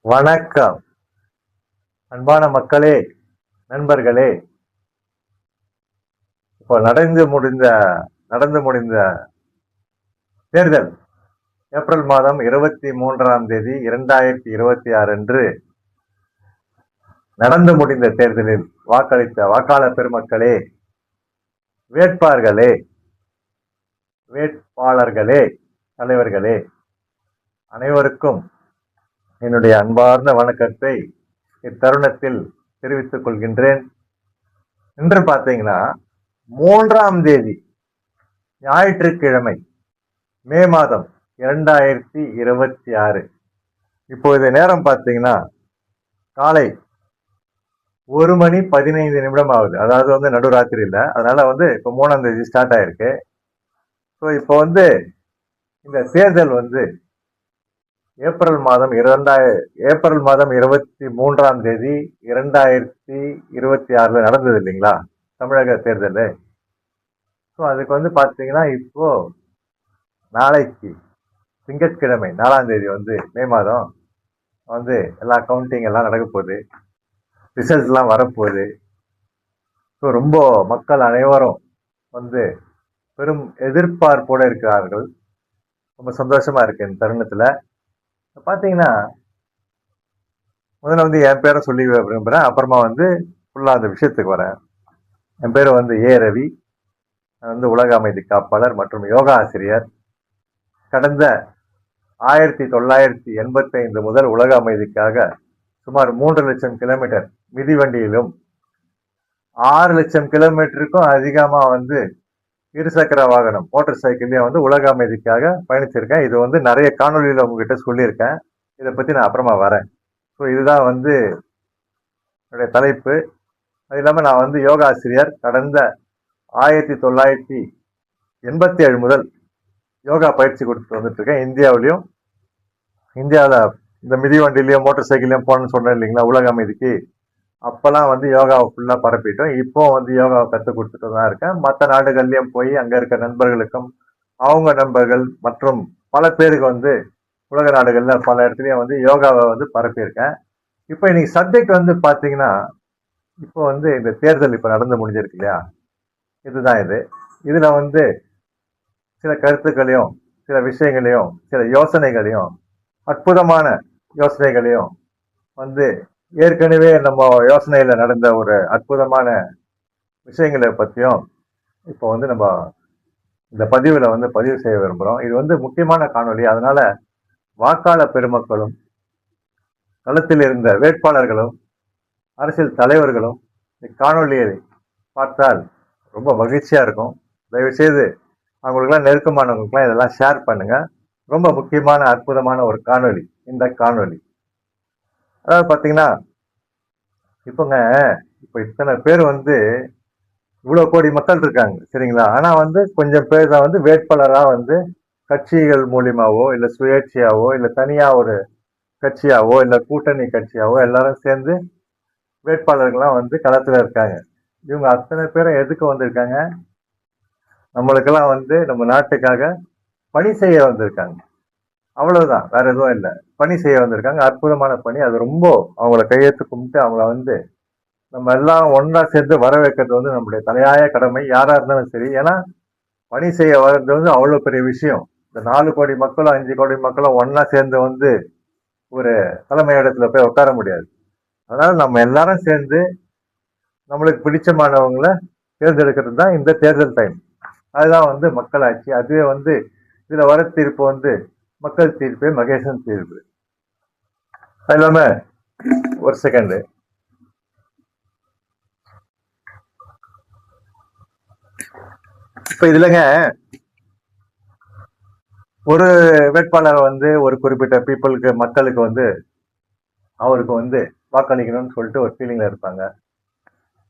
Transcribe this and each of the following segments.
வணக்கம் அன்பான மக்களே, நண்பர்களே. இப்போ நடந்து முடிந்த தேர்தல் ஏப்ரல் மாதம் 23ஆம் தேதி 2026 அன்று நடந்து முடிந்த தேர்தலில் வாக்களித்த வாக்காளர் பெருமக்களே, வேட்பாளர்களே, தலைவர்களே, அனைவருக்கும் என்னுடைய அன்பார்ந்த வணக்கத்தை இத்தருணத்தில் தெரிவித்துக் கொள்கின்றேன். இன்று பார்த்தீங்கன்னா 3ஆம் தேதி ஞாயிற்றுக்கிழமை, மே மாதம் 2026. இப்போது நேரம் பார்த்தீங்கன்னா காலை 1:15 ஆகுது. அதாவது நடுராத்திரி இல்லை, அதனால இப்போ 3ஆம் தேதி ஸ்டார்ட் ஆயிருக்கு. ஸோ இப்போ இந்த தேர்தல் ஏப்ரல் மாதம் 23ஆம் தேதி 2026 நடந்தது இல்லைங்களா, தமிழக தேர்தல். ஸோ அதுக்கு பார்த்தீங்கன்னா இப்போ நாளைக்கு திங்கட்கிழமை 4ஆம் தேதி மே மாதம் எல்லா கவுண்டிங் எல்லாம் நடக்க போகுது, ரிசல்ட்லாம் வரப்போகுது. ஸோ ரொம்ப மக்கள் அனைவரும் பெரும் எதிர்பார்ப்போடு இருக்கிறார்கள். ரொம்ப சந்தோஷமா இருக்கு இந்த தருணத்துல. பார்த்தீங்கன்னா முதல்ல என் பேரை சொல்லி விரும்புகிறேன், அப்புறமா ஃபுல்லாக அந்த விஷயத்துக்கு வரேன். என் பேர் ஏ ரவி. உலக அமைதி காப்பாளர் மற்றும் யோகா ஆசிரியர். கடந்த 1985 முதல் உலக அமைதிக்காக சுமார் 3 லட்சம் கிலோமீட்டர் மிதிவண்டியிலும் 6 லட்சம் கிலோமீட்டருக்கும் அதிகமாக இருசக்கர வாகனம் மோட்டார் சைக்கிள்லயும் உலக அமைதிக்காக பயணிச்சிருக்கேன். இது நிறைய காணொலியில உங்ககிட்ட சொல்லியிருக்கேன். இதை பத்தி நான் அப்புறமா வரேன். ஸோ இதுதான் என்னுடைய தலைப்பு. அது இல்லாம நான் யோகா ஆசிரியர். கடந்த 1987 முதல் யோகா பயிற்சி கொடுத்துட்டு வந்துட்டு இருக்கேன். இந்தியாவில் இந்த மிதிவண்டிலையும் மோட்டார் சைக்கிள்லையும் போனேன்னு சொன்னேன் இல்லைங்களா உலக அமைதிக்கு. அப்பெல்லாம் யோகாவை ஃபுல்லா பரப்பிட்டோம். இப்போ யோகாவை கற்றுக் கொடுத்துட்டு தான் இருக்கேன். மற்ற நாடுகள்லயும் போய் அங்க இருக்க நண்பர்களுக்கும் அவங்க நண்பர்கள் மற்றும் பல பேருக்கு உலக நாடுகள்ல பல இடத்துலயும் யோகாவை பரப்பியிருக்கேன். இப்போ இன்னைக்கு சப்ஜெக்ட் பாத்தீங்கன்னா, இப்போ இந்த தேர்தல் இப்ப நடந்து முடிஞ்சிருக்கு இல்லையா, இதுதான் இதுல சில கருத்துக்களையும் சில விஷயங்களையும் சில யோசனைகளையும் அற்புதமான யோசனைகளையும் ஏற்கனவே நம்ம யோசனையில நடந்த ஒரு அற்புதமான விஷயங்களை பத்தியும் இப்போ நம்ம இந்த பதிவுல பதிவு செய்ய விரும்புறோம். இது முக்கியமான காணொலி. அதனால வாக்காளர் பெருமக்களும் களத்தில் இருந்த வேட்பாளர்களும் அரசியல் தலைவர்களும் இக்காணொலியை பார்த்தால் ரொம்ப மகிழ்ச்சியா இருக்கும். தயவு செய்து அவங்களுக்கெல்லாம் நெருக்கமானவங்களுக்குலாம் இதெல்லாம் ஷேர் பண்ணுங்க. ரொம்ப முக்கியமான அற்புதமான ஒரு காணொலி இந்த காணொலி. அதாவது பாத்தீங்கன்னா, இப்போ இத்தனை பேர் இவ்வளவு கோடி மக்கள் இருக்காங்க, சரிங்களா? ஆனா கொஞ்சம் பேர் தான் வேட்பாளரா கட்சிகள் மூலியமாவோ இல்ல சுயேட்சையாவோ இல்ல தனியா ஒரு கட்சியாவோ இல்ல கூட்டணி கட்சியாவோ எல்லாரும் சேர்ந்து வேட்பாளர்கள்லாம் களத்துல இருக்காங்க. இவங்க அத்தனை பேரும் எதுக்கு வந்திருக்காங்க? நம்மளுக்கெல்லாம் நம்ம நாட்டுக்காக பணி செய்ய வந்திருக்காங்க. அவ்வளவுதான், வேற எதுவும் இல்லை. பணி செய்ய வந்திருக்காங்க. அற்புதமான பணி. அது ரொம்ப அவங்கள கையெழுத்து கும்பிட்டு அவங்கள நம்ம எல்லாம் ஒன்றா சேர்ந்து வர வைக்கிறது நம்மளுடைய தலையாய கடமை, யாரா இருந்தாலும் சரி. ஏன்னா பணி செய்ய வர்றது அவ்வளவு பெரிய விஷயம். இந்த 4 கோடி மக்களும் 5 கோடி மக்களும் ஒன்னா சேர்ந்து ஒரு தலைமை இடத்துல போய் உட்கார முடியாது. அதனால நம்ம எல்லாரும் சேர்ந்து நம்மளுக்கு பிடிச்சமானவங்களை தேர்ந்தெடுக்கிறது தான் இந்த தேர்தல் டைம். அதுதான் மக்களாட்சி. அதுவே இதுல வர தீர்ப்பு மக்கள் தீர்ப்பு, மகேசன் தீர்ப்பு. அது இல்லாம ஒரு செகண்ட், இப்ப இதுலங்க ஒரு வேட்பாளர் ஒரு குறிப்பிட்ட பீப்புளுக்கு மக்களுக்கு அவருக்கு வாக்களிக்கணும்னு சொல்லிட்டு ஒரு ஃபீலிங்ல இருப்பாங்க.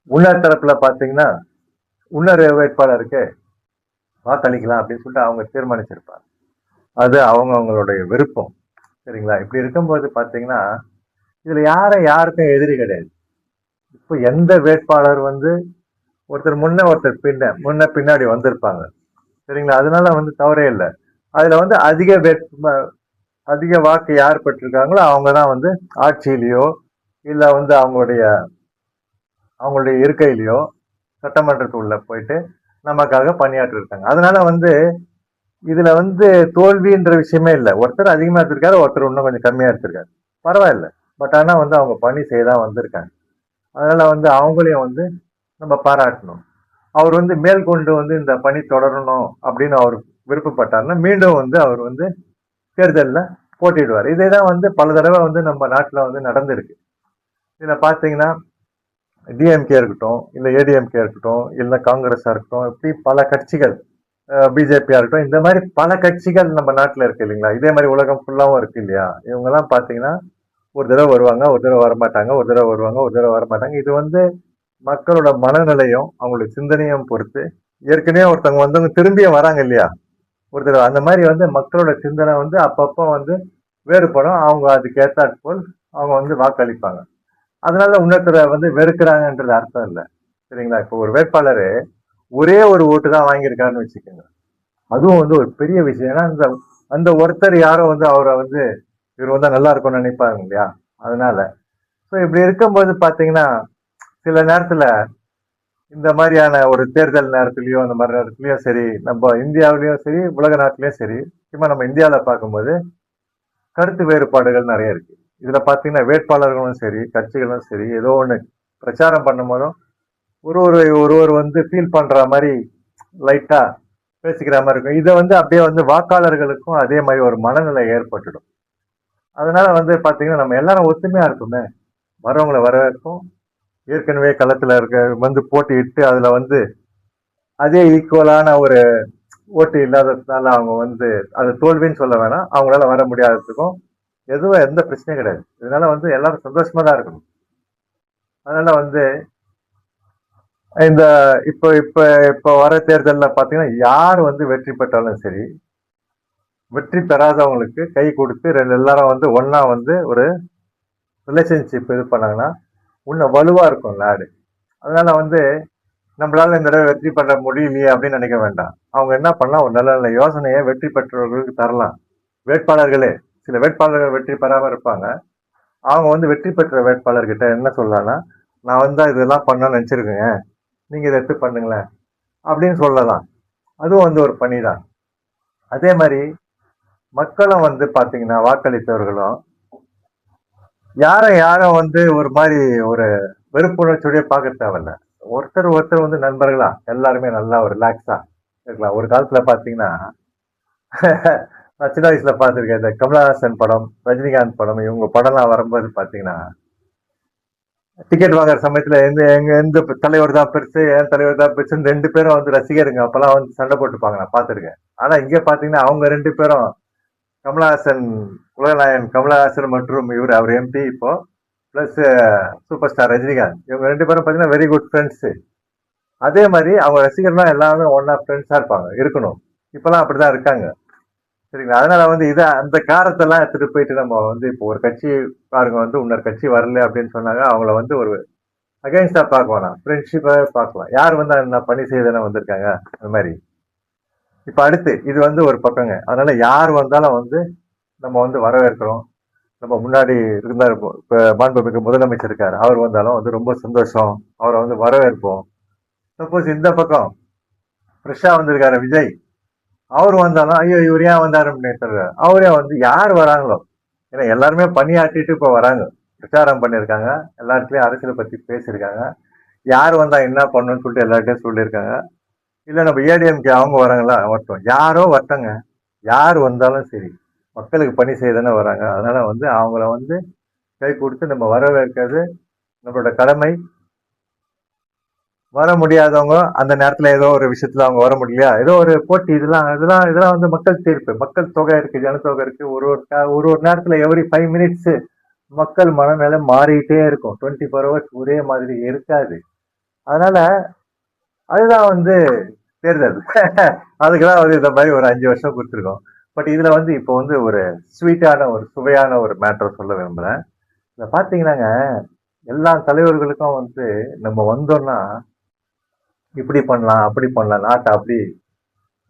இன்னொரு தரப்புல பாத்தீங்கன்னா இன்னொரு வேட்பாளருக்கு வாக்களிக்கலாம் அப்படின்னு சொல்லிட்டு அவங்க தீர்மானிச்சிருப்பாங்க. அது அவங்களுடைய விருப்பம், சரிங்களா? இப்படி இருக்கும்போது பாத்தீங்கன்னா இதுல யாருக்கும் எதிரி கிடையாது. இப்போ எந்த வேட்பாளர் ஒருத்தர் முன்ன ஒருத்தர் பின்னாடி வந்திருப்பாங்க, சரிங்களா? அதனால தவறே இல்லை. அதுல அதிக வாக்கு யார் பெற்றிருக்காங்களோ அவங்க தான் வந்து ஆட்சியிலையோ இல்லை வந்து அவங்களுடைய இருக்கையிலையோ சட்டமன்றத்துக்குள்ள போயிட்டு நமக்காக பணியாற்றி இருக்காங்க. அதனால வந்து இதுல வந்து தோல்வின்ற விஷயமே இல்லை. ஒருத்தர் அதிகமா எடுத்திருக்காரு, ஒருத்தர் இன்னும் கொஞ்சம் கம்மியா எடுத்திருக்காரு, பரவாயில்ல. பட் ஆனா வந்து அவங்க பணி செய்யதான் வந்திருக்காங்க. அதனால வந்து அவங்களையும் வந்து நம்ம பாராட்டணும். அவர் வந்து மேற்கொண்டு வந்து இந்த பணி தொடரணும் அப்படின்னு அவர் விருப்பப்பட்டாருன்னா மீண்டும் வந்து அவர் வந்து தேர்தலில் போட்டிடுவார். இதே தான் வந்து பல தடவை வந்து நம்ம நாட்டில் வந்து நடந்திருக்கு. இதில் பார்த்தீங்கன்னா டிஎம்கே இருக்கட்டும், இல்லை ஏடிஎம்கே இருக்கட்டும், இல்லை காங்கிரஸாக இருக்கட்டும், இப்படி பல கட்சிகள், பிஜேபியா இருக்கட்டும், இந்த மாதிரி பல கட்சிகள் நம்ம நாட்டில் இருக்கு இல்லைங்களா? இதே மாதிரி உலகம் ஃபுல்லாவும் இருக்கு இல்லையா? இவங்கெல்லாம் பார்த்தீங்கன்னா ஒரு தடவை வருவாங்க, ஒரு தடவை வரமாட்டாங்க, ஒரு தடவை வருவாங்க, ஒரு தடவை வரமாட்டாங்க. இது வந்து மக்களோட மனநிலையும் அவங்களுடைய சிந்தனையும் பொறுத்து. ஏற்கனவே ஒருத்தவங்க வந்தவங்க திரும்பியும் வராங்க இல்லையா ஒரு தடவை, அந்த மாதிரி வந்து மக்களோட சிந்தனை வந்து அப்பப்போ வந்து வேறுபடும். அவங்க அதுக்கு ஏற்றாற்போல் அவங்க வந்து வாக்களிப்பாங்க. அதனால இன்னொருத்தரை வந்து வெறுக்கிறாங்கன்றது அர்த்தம் இல்லை, சரிங்களா? இப்போ ஒரு வேட்பாளர் ஒரே ஒரு ஓட்டு தான் வாங்கியிருக்காருன்னு வச்சுக்கோங்க, அதுவும் வந்து ஒரு பெரிய விஷயம். ஏன்னா அந்த அந்த ஒருத்தர் யாரோ வந்து அவரை வந்து இவர் வந்தா நல்லா இருக்கும்னு நினைப்பாங்க இல்லையா? அதனால ஸோ இப்படி இருக்கும்போது பார்த்தீங்கன்னா சில நேரத்துல இந்த மாதிரியான ஒரு தேர்தல் நேரத்திலயோ அந்த மாதிரி நேரத்திலயோ சரி, நம்ம இந்தியாவிலயும் சரி, உலக நாட்டிலயும் சரி, முக்கியமா நம்ம இந்தியாவில் பார்க்கும்போது கருத்து வேறுபாடுகள் நிறைய இருக்கு. இதுல பாத்தீங்கன்னா வேட்பாளர்களும் சரி, கட்சிகளும் சரி, ஏதோ ஒண்ணு பிரச்சாரம் பண்ணும் போதும் ஒருவர் வந்து ஃபீல் பண்ற மாதிரி லைட்டா பேசிக்கிற மாதிரி இருக்கும். இதை வந்து அப்படியே வந்து வாக்காளர்களுக்கும் அதே மாதிரி ஒரு மனநிலை ஏற்பட்டுடும். அதனால வந்து பாத்தீங்கன்னா நம்ம எல்லாரும் ஒத்துமையா இருக்குமே, வரவங்களை வரவேற்கும். ஏற்கனவே களத்துல இருக்க வந்து போட்டியிட்டு அதுல வந்து அதே ஈக்குவலான ஒரு ஓட்டு இல்லாததுனால அவங்க வந்து அது தோல்வின்னு சொல்ல வேணாம், அவங்களால வர முடியாததுக்கும் எதுவும் எந்த பிரச்சனையும் கிடையாது. இதனால வந்து எல்லாரும் சந்தோஷமா தான் இருக்கணும். அதனால வந்து இந்த இப்போ இப்போ இப்போ வர தேர்தலில் பார்த்தீங்கன்னா யார் வந்து வெற்றி பெற்றாலும் சரி, வெற்றி பெறாதவங்களுக்கு கை கொடுத்து எல்லாரும் வந்து ஒன்னா வந்து ஒரு ரிலேஷன்ஷிப் இது பண்ணாங்கன்னா இன்னும் வலுவா இருக்கும் நாடு. அதனால வந்து நம்மளால இந்த தடவை வெற்றி பெற முடியலையே அப்படின்னு நினைக்க வேண்டாம். அவங்க என்ன பண்ணலாம், ஒரு நல்ல நல்ல யோசனையை வெற்றி பெற்றவர்களுக்கு தரலாம். வேட்பாளர்களே, சில வேட்பாளர்கள் வெற்றி பெறாம இருப்பாங்க. அவங்க வந்து வெற்றி பெற்ற வேட்பாளர்கிட்ட என்ன சொல்லலாம்னா, நான் வந்து இதெல்லாம் பண்ணணும்னு நினைச்சிருக்கேங்க, நீங்க இதை எடுத்து பண்ணுங்களேன் அப்படின்னு சொல்லலாம். அதுவும் வந்து ஒரு பணிதான். அதே மாதிரி மக்களும் வந்து பாத்தீங்கன்னா வாக்களித்தவர்களும் யாரும் வந்து ஒரு மாதிரி ஒரு வெறுப்புணர்ச்சியோடய பார்க்க தேவையில்ல. ஒருத்தர் வந்து நண்பர்களா எல்லாருமே நல்லா ஒரு ரிலாக்ஸா இருக்கலாம். ஒரு காலத்துல பாத்தீங்கன்னா நான் சின்ன வயசுல பார்த்துருக்கேன், இந்த கமலஹாசன் படம், ரஜினிகாந்த் படம், இவங்க படம்லாம் வரும்போது பாத்தீங்கன்னா டிக்கெட் வாங்குற சமயத்துல எந்த தலைவர் தான் பெருசு, என் தலைவர் தான் பெருசுன்னு ரெண்டு பேரும் வந்து ரசிகருங்க அப்பெல்லாம் வந்து சண்டை போட்டுப்பாங்க, நான் பார்த்துருக்கேன். ஆனா இங்க பாத்தீங்கன்னா அவங்க ரெண்டு பேரும், கமலஹாசன், உலகநாயகன் கமலஹாசன் மற்றும் அவர் எம்பி இப்போ பிளஸ் சூப்பர் ஸ்டார் ரஜினிகாந்த், இவங்க ரெண்டு பேரும் பாத்தீங்கன்னா வெரி குட் ஃப்ரெண்ட்ஸ். அதே மாதிரி அவங்க ரசிகர்லாம் எல்லாமே ஒன்னா ஃப்ரெண்ட்ஸா இருக்கணும். இப்பெல்லாம் அப்படிதான் இருக்காங்க, சரிங்களா? அதனால வந்து இதை அந்த காரத்தெல்லாம் எடுத்துட்டு போயிட்டு நம்ம வந்து இப்போ ஒரு கட்சி பாருங்க வந்து இன்னொரு கட்சி வரல அப்படின்னு சொன்னாங்க, அவங்கள வந்து ஒரு அகைன்ஸ்டா பார்க்க வேணாம், ஃப்ரெண்ட்ஷிப்பாக பார்க்கலாம். யார் வந்து என்ன பணி செய்தானே வந்திருக்காங்க அந்த மாதிரி. இப்ப அடுத்து இது வந்து ஒரு பக்கங்க. அதனால யார் வந்தாலும் வந்து நம்ம வந்து வரவேற்கிறோம். நம்ம முன்னாடி இருந்தார் இப்ப மாண்புமிகு முதலமைச்சர் இருக்காரு, அவர் வந்தாலும் வந்து ரொம்ப சந்தோஷம், அவரை வந்து வரவேற்போம். சப்போஸ் இந்த பக்கம் ஃப்ரெஷ்ஷா வந்திருக்காரு விஜய், அவர் வந்தாலும் ஐயோ இவர் ஏன் வந்தாரு அப்படின்னு அவரே வந்து யார் வராங்களோ, ஏன்னா எல்லாருமே பணியாற்றிட்டு இப்ப வராங்க, பிரச்சாரம் பண்ணியிருக்காங்க, எல்லாருக்குலயும் அரசியலை பத்தி பேசியிருக்காங்க, யார் வந்தா என்ன பண்ணணும்னு சொல்லிட்டு எல்லார்ட்டையும் சொல்லியிருக்காங்க. இல்ல நம்ம ஏடிஎம்கே அவங்க வராங்களா, வரட்டும், யாரோ வரட்டங்க, யார் வந்தாலும் சரி மக்களுக்கு பணி செய்ய தானே வராங்க. அதனால வந்து அவங்கள வந்து கை கொடுத்து நம்ம வரவேற்கிறது நம்மளோட கடமை. வர முடியாதவங்க அந்த நேரத்துல ஏதோ ஒரு விஷயத்துல அவங்க வர முடியலையா, ஏதோ ஒரு போட்டி, இதெல்லாம் வந்து மக்கள் தீர்ப்பு, மக்கள் தொகை இருக்கு, ஜனத்தொகை இருக்கு. ஒரு நேரத்துல எவ்ரி 5 மினிட்ஸ் மக்கள் மனநிலை மாறிட்டே இருக்கும், 24 hours ஒரே மாதிரி இருக்காது. அதனால அதுதான் வந்து தேர்தல். அதுக்குதான் வந்து இந்த மாதிரி ஒரு 5 வருஷம் கொடுத்துருக்கோம். பட் இதுல வந்து இப்போ வந்து ஒரு ஸ்வீட்டான ஒரு சுவையான ஒரு மேட்டர் சொல்ல விரும்புறேன். இதை பாத்தீங்கன்னாங்க, எல்லா தலைவர்களுக்கும் வந்து நம்ம வந்தோம்னா இப்படி பண்ணலாம் அப்படி பண்ணலாம், நாட்டை அப்படி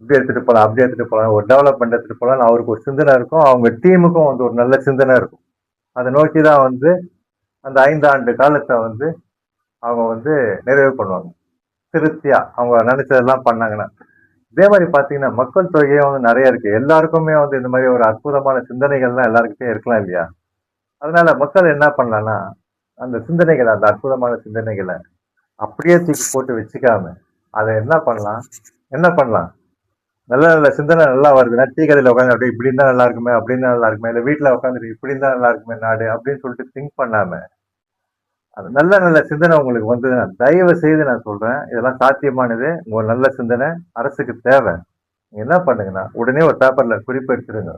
இப்படி எடுத்துட்டு போகலாம், அப்படி எடுத்துட்டு போகலாம், ஒரு டெவலப்மெண்ட் எடுத்துட்டு போகலாம், அவருக்கு ஒரு சிந்தனை இருக்கும், அவங்க டீமுக்கும் வந்து ஒரு நல்ல சிந்தனை இருக்கும். அதை நோக்கி தான் வந்து அந்த 5 ஆண்டு காலத்தை வந்து அவங்க வந்து நிறைவு பண்ணுவாங்க. திருப்தியா அவங்க நினைச்சதெல்லாம் பண்ணாங்கன்னா. இதே மாதிரி பாத்தீங்கன்னா மக்கள் தொகையே வந்து நிறைய இருக்கு. எல்லாருக்குமே வந்து இந்த மாதிரி ஒரு அற்புதமான சிந்தனைகள்லாம் எல்லாருக்கிட்டையும் இருக்கலாம் இல்லையா? அதனால மக்கள் என்ன பண்ணலாம்னா, அந்த சிந்தனைகளை, அந்த அற்புதமான சிந்தனைகளை அப்படியே தூக்கி போட்டு வச்சுக்காம, அதை என்ன பண்ணலாம், நல்ல நல்ல சிந்தனை நல்லா வருதுன்னா, டீ கடையில உட்காந்து அப்படியே இப்படி இருந்தா நல்லா இருக்குமே, அப்படின்னு நல்லா இருக்குமே, இல்ல வீட்டுல உட்காந்துட்டு இப்படி இருந்தா நல்லா இருக்குமே நாடு அப்படின்னு சொல்லிட்டு திங்க் பண்ணாம, அது நல்ல நல்ல சிந்தனை உங்களுக்கு வந்து தயவு செய்து நான் சொல்றேன், இதெல்லாம் சாத்தியமானது. உங்க நல்ல சிந்தனை அரசுக்கு தேவை. நீங்க என்ன பண்ணுங்கன்னா, உடனே ஒரு பேப்பர்ல குறிப்பு எடுத்துருங்க.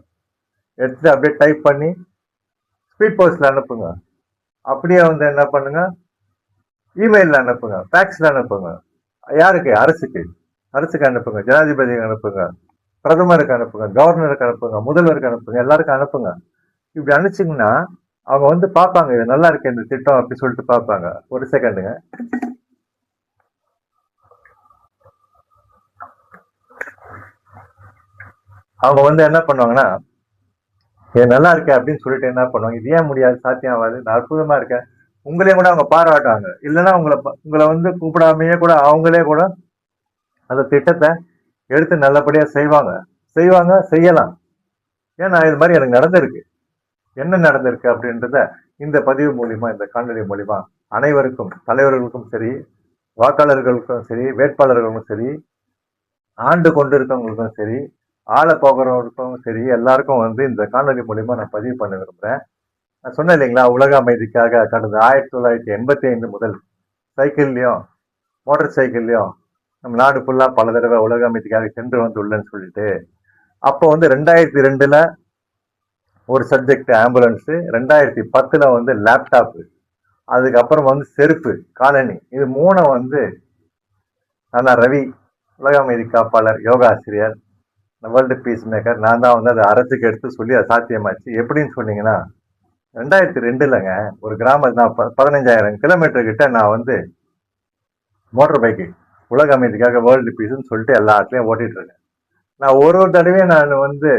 எடுத்துட்டு அப்படியே டைப் பண்ணி ஸ்பீட் போஸ்ட்ல அனுப்புங்க. அப்படியே வந்து என்ன பண்ணுங்க, இமெயில்ல அனுப்புங்க, ஃபேக்ஸ்ல அனுப்புங்க. யாருக்கு? அரசுக்கு. அரசுக்கு அனுப்புங்க, ஜனாதிபதிக்கு அனுப்புங்க, பிரதமருக்கு அனுப்புங்க, கவர்னருக்கு அனுப்புங்க, முதல்வருக்கு அனுப்புங்க, எல்லாருக்கும் அனுப்புங்க. இப்படி அனுப்பிச்சிங்கன்னா அவங்க வந்து பார்ப்பாங்க, இது நல்லா இருக்கு இந்த திட்டம் அப்படி சொல்லிட்டு பார்ப்பாங்க. ஒரு செகண்டுங்க. அவங்க வந்து என்ன பண்ணுவாங்கன்னா, இது நல்லா இருக்கு அப்படின்னு சொல்லிட்டு என்ன பண்ணுவாங்க, இது ஏன் முடியாது, சாத்தியம் ஆகாது, நான் அற்புதமா இருக்கேன், உங்களையும் கூட அவங்க பாராட்டுவாங்க. இல்லைன்னா உங்களை வந்து கூப்பிடாமையே கூட அவங்களே கூட அந்த திட்டத்தை எடுத்து நல்லபடியா செய்யலாம். ஏன்னா இது மாதிரி எனக்கு நடந்திருக்கு. என்ன நடந்திருக்கு அப்படின்றத இந்த பதிவு மூலியமா, இந்த காணொலி மூலியமா அனைவருக்கும், தலைவர்களுக்கும் சரி, வாக்காளர்களுக்கும் சரி, வேட்பாளர்களுக்கும் சரி, ஆண்டு கொண்டு இருக்கவங்களுக்கும் சரி, ஆள போகிறவங்களுக்கும் சரி, எல்லாருக்கும் வந்து இந்த காணொலி மூலியமா நான் பதிவு பண்ண விரும்புறேன். நான் சொன்னேன் இல்லைங்களா, உலக அமைதிக்காக கடந்த 1985 முதல் சைக்கிள்லயும் மோட்டார் சைக்கிள்லயும் நம்ம நாடு ஃபுல்லா பல தடவை உலக அமைதிக்காக சென்று வந்துள்ளேன்னு சொல்லிட்டு. அப்போ வந்து 2002ல ஒரு சப்ஜெக்ட் ஆம்புலன்ஸ், 2010ல வந்து லேப்டாப், அதுக்கப்புறம் வந்து செருப்பு, காலனி, இது மூணு வந்து நான் ரவி, உலக அமைதி காப்பாளர், யோகா ஆசிரியர், வேர்ல்டு பீஸ் மேக்கர், நான் தான் வந்து அதை அரசுக்கு எடுத்து சொல்லி அது சாத்தியமாச்சு. எப்படின்னு சொன்னீங்கன்னா, 2002லங்க ஒரு கிராமம் தான், 15,000 கிலோமீட்டர் கிட்ட நான் வந்து மோட்டர் பைக்கு உலக அமைதிக்காக வேர்ல்டு பீஸ்ன்னு சொல்லிட்டு எல்லா இடத்துலையும் ஓட்டிட்டு இருக்கேன். நான் ஒரு தடவையும் நான் வந்து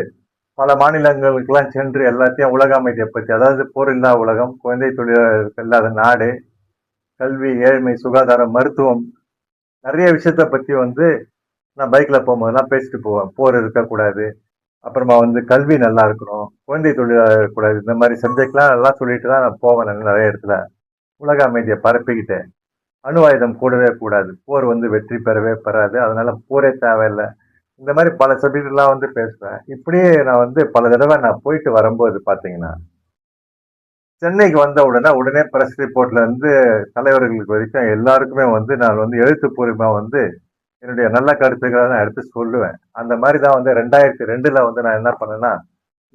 பல மாநிலங்களுக்கெல்லாம் சென்று எல்லாத்தையும் உலக அமைதியை பற்றி, அதாவது போர் இல்லா உலகம், குழந்தை தொழிலாளர்கள் இல்லாத நாடு, கல்வி, ஏழ்மை, சுகாதாரம், மருத்துவம், நிறைய விஷயத்த பத்தி வந்து நான் பைக்ல போகும்போதெல்லாம் பேசிட்டு போவேன். போர் இருக்கக்கூடாது, அப்புறமா வந்து கல்வி நல்லா இருக்கணும், குழந்தை தொழிலாளர் இருக்கக்கூடாது, இந்த மாதிரி சப்ஜெக்ட்லாம் எல்லாம் சொல்லிட்டு தான் நான் போவேன். நிறைய இடத்துல உலக அமைதியை பரப்பிக்கிட்டு, அணு ஆயுதம் கூடவே கூடாது, போர் வந்து வெற்றி பெறவே பெறாது, அதனால போரே தேவையில்லை, இந்த மாதிரி பல சப்ஜெக்ட் எல்லாம் வந்து பேசுவேன். இப்படியே நான் வந்து பல தடவை நான் போயிட்டு வரும்போது பாத்தீங்கன்னா, சென்னைக்கு வந்த உடனே பிரஸ் ரிப்போர்ட்ல இருந்து தலைவர்களுக்கு வரைக்கும் எல்லாருக்குமே வந்து நான் வந்து எழுத்துப்பூர்வமா வந்து என்னுடைய நல்ல கருத்துக்களை நான் எடுத்து சொல்லுவேன். அந்த மாதிரி தான் வந்து 2002ல வந்து நான் என்ன பண்ணேன்னா,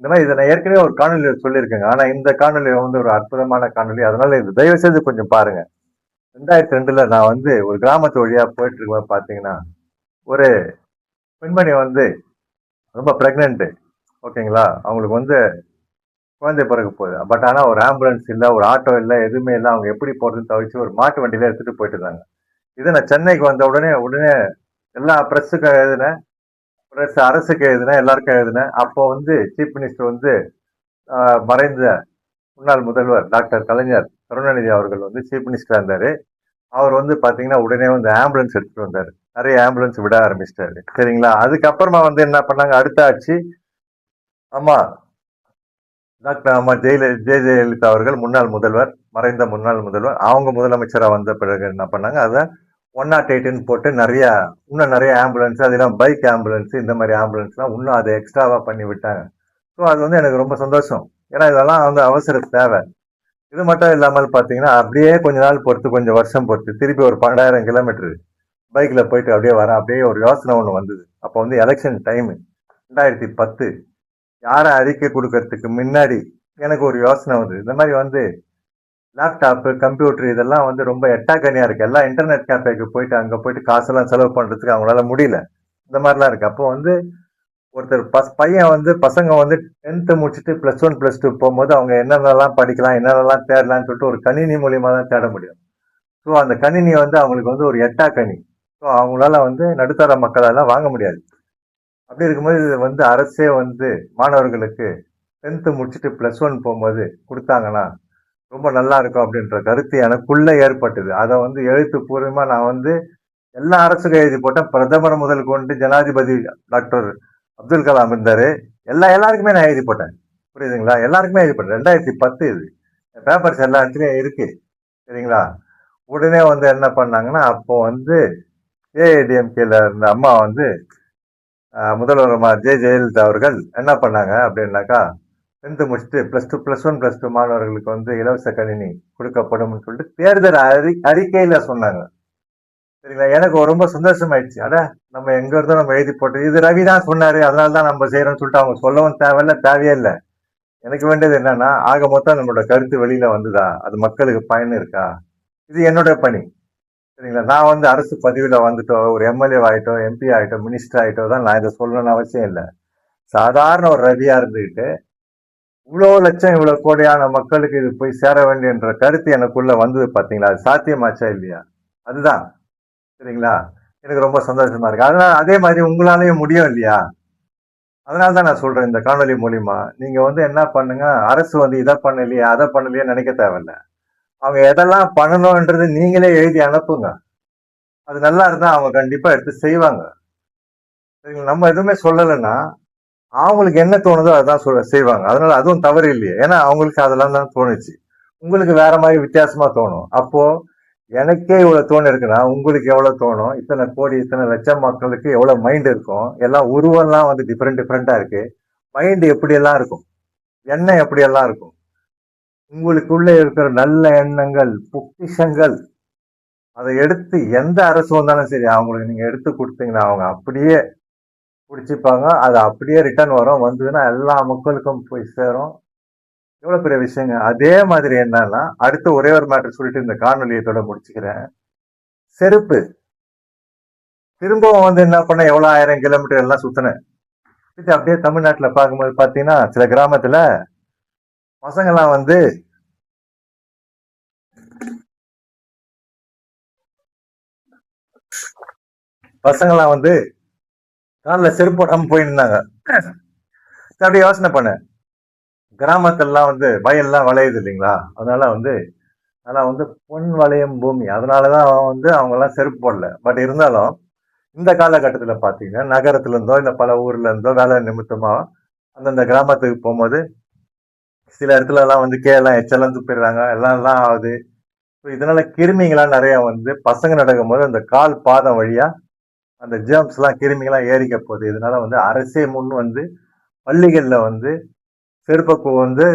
இந்த மாதிரி இதை நான் ஏற்கனவே ஒரு காணொலியில சொல்லியிருக்கேங்க. ஆனா இந்த காணொலி வந்து ஒரு அற்புதமான காணொலி, அதனால இது தயவு செய்து கொஞ்சம் பாருங்க. 2002ல நான் வந்து ஒரு கிராமத்து வழியா போயிட்டு இருக்கும்போது பாத்தீங்கன்னா, ஒரு பெண்மணி வந்து ரொம்ப பிரெக்னென்ட், ஓகேங்களா, அவங்களுக்கு வந்து குழந்தை பிறகு போகுது. பட் ஆனா ஒரு ஆம்புலன்ஸ் இல்ல, ஒரு ஆட்டோ இல்ல, எதுவுமே இல்ல, அவங்க எப்படி போறதுன்னு தவிச்சு ஒரு மாட்டு வண்டியில எடுத்துட்டு போயிட்டு இருந்தாங்க. இது நான் சென்னைக்கு வந்த உடனே எல்லா பிரஸுக்கும் எழுதினேன், பிரஸ் அரசுக்கு எழுதினேன், எல்லாருக்கும் எழுதினேன். அப்போ வந்து சீஃப் மினிஸ்டர் வந்து மறைந்த முன்னாள் முதல்வர் டாக்டர் கலைஞர் கருணாநிதி அவர்கள் வந்து சீஃப் மினிஸ்டரா இருந்தாரு. அவர் வந்து பாத்தீங்கன்னா உடனே வந்து ஆம்புலன்ஸ் எடுத்துட்டு வந்தாரு, நிறைய ஆம்புலன்ஸ் விட ஆரம்பிச்சிட்டாரு. சரிங்களா, அதுக்கப்புறமா வந்து என்ன பண்ணாங்க, அடுத்த ஆட்சி, ஆமா, டாக்டர் அம்மா ஜெயலலிதா அவர்கள் முன்னாள் முதல்வர், மறைந்த முன்னாள் முதல்வர், அவங்க முதலமைச்சராக வந்த பிறகு என்ன பண்ணாங்க, அதை 108ன்னு போட்டு இன்னும் நிறைய ஆம்புலன்ஸ், அதெல்லாம் பைக் ஆம்புலன்ஸ், இந்த மாதிரி ஆம்புலன்ஸ்லாம் இன்னும் அதை எக்ஸ்ட்ராவா பண்ணி விட்டாங்க. ஸோ அது வந்து எனக்கு ரொம்ப சந்தோஷம். ஏன்னா இதெல்லாம் வந்து அவசர தேவை. இது மட்டும் இல்லாமல் பார்த்தீங்கன்னா, அப்படியே கொஞ்ச நாள் பொறுத்து, கொஞ்சம் வருஷம் பொறுத்து, திருப்பி ஒரு 12,000 கிலோமீட்டர் பைக்ல போயிட்டு அப்படியே வரேன். அப்படியே ஒரு யோசனை ஒன்று வந்தது. அப்போ வந்து எலெக்ஷன் டைம் 2010, யாரை அறிக்கை கொடுக்கறதுக்கு முன்னாடி எனக்கு ஒரு யோசனை வந்தது. இந்த மாதிரி வந்து லேப்டாப், கம்ப்யூட்டர் இதெல்லாம் வந்து ரொம்ப எட்டாக்கனியா இருக்கு. எல்லாம் இன்டர்நெட் கேஃபேக்கு போயிட்டு அங்க போயிட்டு காசெல்லாம் செலவு பண்றதுக்கு அவங்களால முடியல. இந்த மாதிரிலாம் இருக்கு. அப்போ வந்து ஒருத்தர் பையன் வந்து, பசங்க வந்து 10th முடிச்சுட்டு +1 +2 போகும்போது அவங்க என்னென்னலாம் படிக்கலாம், என்னென்னலாம் தேடலாம்னு சொல்லிட்டு ஒரு கணினி மூலியமா தான் தேட முடியும். ஸோ அந்த கணினி வந்து அவங்களுக்கு வந்து ஒரு எட்டாக்கனி. ஸோ அவங்களால வந்து நடுத்தர மக்களால வாங்க முடியாது. அப்படி இருக்கும்போது இது வந்து அரசே வந்து மாணவர்களுக்கு 10th முடிச்சுட்டு +1 போகும்போது கொடுத்தாங்கன்னா ரொம்ப நல்லா இருக்கும் அப்படின்ற கருத்து எனக்குள்ள ஏற்பட்டது. அதை வந்து எழுத்துப்பூர்வமா நான் வந்து எல்லா அரசுக்கும் எழுதி போட்டேன். பிரதமர் முதல் கொண்டு ஜனாதிபதி டாக்டர் அப்துல் கலாம் இருந்தாரு. எல்லாருக்குமே நான் எழுதி போட்டேன். புரியுதுங்களா? எல்லாருக்குமே எழுதி போட்டேன். 2010 இது. பேப்பர்ஸ் எல்லா இடத்துலயும் இருக்கு. சரிங்களா? உடனே வந்து என்ன பண்ணாங்கன்னா, அப்போ வந்து ஏஐடிஎம்கேல இருந்த அம்மா வந்து முதல்வர் ஜெயலலிதா அவர்கள் என்ன பண்ணாங்க அப்படின்னாக்கா, 10th முடிச்சுட்டு +1 +2 மாணவர்களுக்கு வந்து இலவச கணினி கொடுக்கப்படும் சொல்லிட்டு தேர்தல் அறிக்கையில சொன்னாங்க. சரிங்களா? எனக்கு ரொம்ப சந்தோஷமாயிடுச்சு. அட நம்ம எங்க இருந்தோ நம்ம எழுதி போட்டு இது ரவி தான் சொன்னாரு, அதனால தான் நம்ம செய்யறோம்னு சொல்லிட்டு அவங்க சொல்லவும் தேவையில்ல, தேவையே இல்லை. எனக்கு வேண்டியது என்னன்னா, ஆக மொத்தம் நம்மளோட கருத்து வெளியில வந்துதா, அது மக்களுக்கு பயன் இருக்கா, இது என்னோட பணி. சரிங்களா? நான் வந்து அரசு பதிவுல வந்துட்டோ, ஒரு எம்எல்ஏ ஆயிட்டோ, எம்பி ஆயிட்டோ, மினிஸ்டர் ஆயிட்டோ தான் நான் இதை சொல்லணும்னு அவசியம் இல்லை. சாதாரண ஒரு ரவியா இருந்துகிட்டு இவ்வளவு லட்சம் இவ்வளவு கோடியான மக்களுக்கு இது போய் சேர வேண்டியன்ற கருத்து எனக்குள்ள வந்தது பாத்தீங்களா? அது சாத்தியமாச்சா இல்லையா? அதுதான். சரிங்களா? எனக்கு ரொம்ப சந்தோஷமா இருக்கு. அதனால அதே மாதிரி உங்களாலேயும் முடியும் இல்லையா? அதனால தான் நான் சொல்றேன், இந்த காணொலி மூலியமா நீங்க வந்து என்ன பண்ணுங்க, அரசு வந்து இதை பண்ணலையே அதை பண்ணலையே நினைக்க தேவையில்ல. அவங்க எதெல்லாம் பண்ணணும்ன்றது நீங்களே எழுதி அனுப்புங்க. அது நல்லா இருந்தா அவங்க கண்டிப்பா எடுத்து செய்வாங்க. நம்ம எதுவுமே சொல்லலைன்னா அவங்களுக்கு என்ன தோணுதோ அதான் செய்வாங்க. அதனால அதுவும் தவறு இல்லையே, ஏன்னா அவங்களுக்கு அதெல்லாம் தான் தோணுச்சு. உங்களுக்கு வேற மாதிரி வித்தியாசமா தோணும். அப்போ எனக்கே இவ்வளவு தோணு இருக்குன்னா உங்களுக்கு எவ்வளவு தோணும்? இத்தனை கோடி இத்தனை லட்சம் மக்களுக்கு எவ்வளவு மைண்ட் இருக்கும்? எல்லாம் உருவம்லாம் வந்து டிஃப்ரெண்டா இருக்கு. மைண்ட் எப்படி எல்லாம் இருக்கும், எண்ணம் எப்படி எல்லாம் இருக்கும். உங்களுக்குள்ள இருக்கிற நல்ல எண்ணங்கள், பொக்கிஷங்கள், அதை எடுத்து எந்த அரசு வந்தாலும் சரி அவங்களுக்கு நீங்க எடுத்து கொடுத்தீங்கன்னா அவங்க அப்படியே பிடிச்சிப்பாங்க. அது அப்படியே ரிட்டர்ன் வரும். வந்ததுன்னா எல்லா மக்களுக்கும் போய் சேரும். எவ்வளவு பெரிய விஷயங்க. அதே மாதிரி என்னன்னா, அடுத்து ஒரே ஒரு மேட்டர் சொல்லிட்டு இந்த காணொலியத்தோட முடிச்சுக்கிறேன். செருப்பு திரும்பவும் வந்து என்ன பண்ண, எவ்வளவு 1000 கிலோமீட்டர் எல்லாம் சுத்தினேன். அப்படியே தமிழ்நாட்டுல பார்க்கும்போது பாத்தீங்கன்னா சில கிராமத்துல பசங்கெல்லாம் வந்து காலில் செருப்பு போடாம போயிருந்தாங்க. அப்படியே யோசனை பண்ணேன், கிராமத்திலாம் வந்து வயல்லாம் விளையுது இல்லைங்களா? அதனால வந்து பொன் வளையம் பூமி, அதனாலதான் வந்து அவங்க எல்லாம் செருப்பு போடல. பட் இருந்தாலும் இந்த காலகட்டத்துல பாத்தீங்கன்னா நகரத்துல இருந்தோ இல்ல பல ஊர்ல இருந்தோ வேலை நிமித்தமா அந்தந்த கிராமத்துக்கு போகும்போது சில இடத்துல எல்லாம் வந்து எல்லாம் எச்செல்லாம் துப்பிடுறாங்க, எல்லாம் ஆகுது. இதனால கிருமிங்கெல்லாம் நிறைய வந்து பசங்க நடக்கும்போது அந்த கால் பாதம் வழியா அந்த ஜேர்ம்ஸ் எல்லாம் கிருமிகளாம் ஏறிக்க போகுது. இதனால வந்து அரசே முன் வந்து பள்ளிகள்ல வந்து செருப்பை வந்து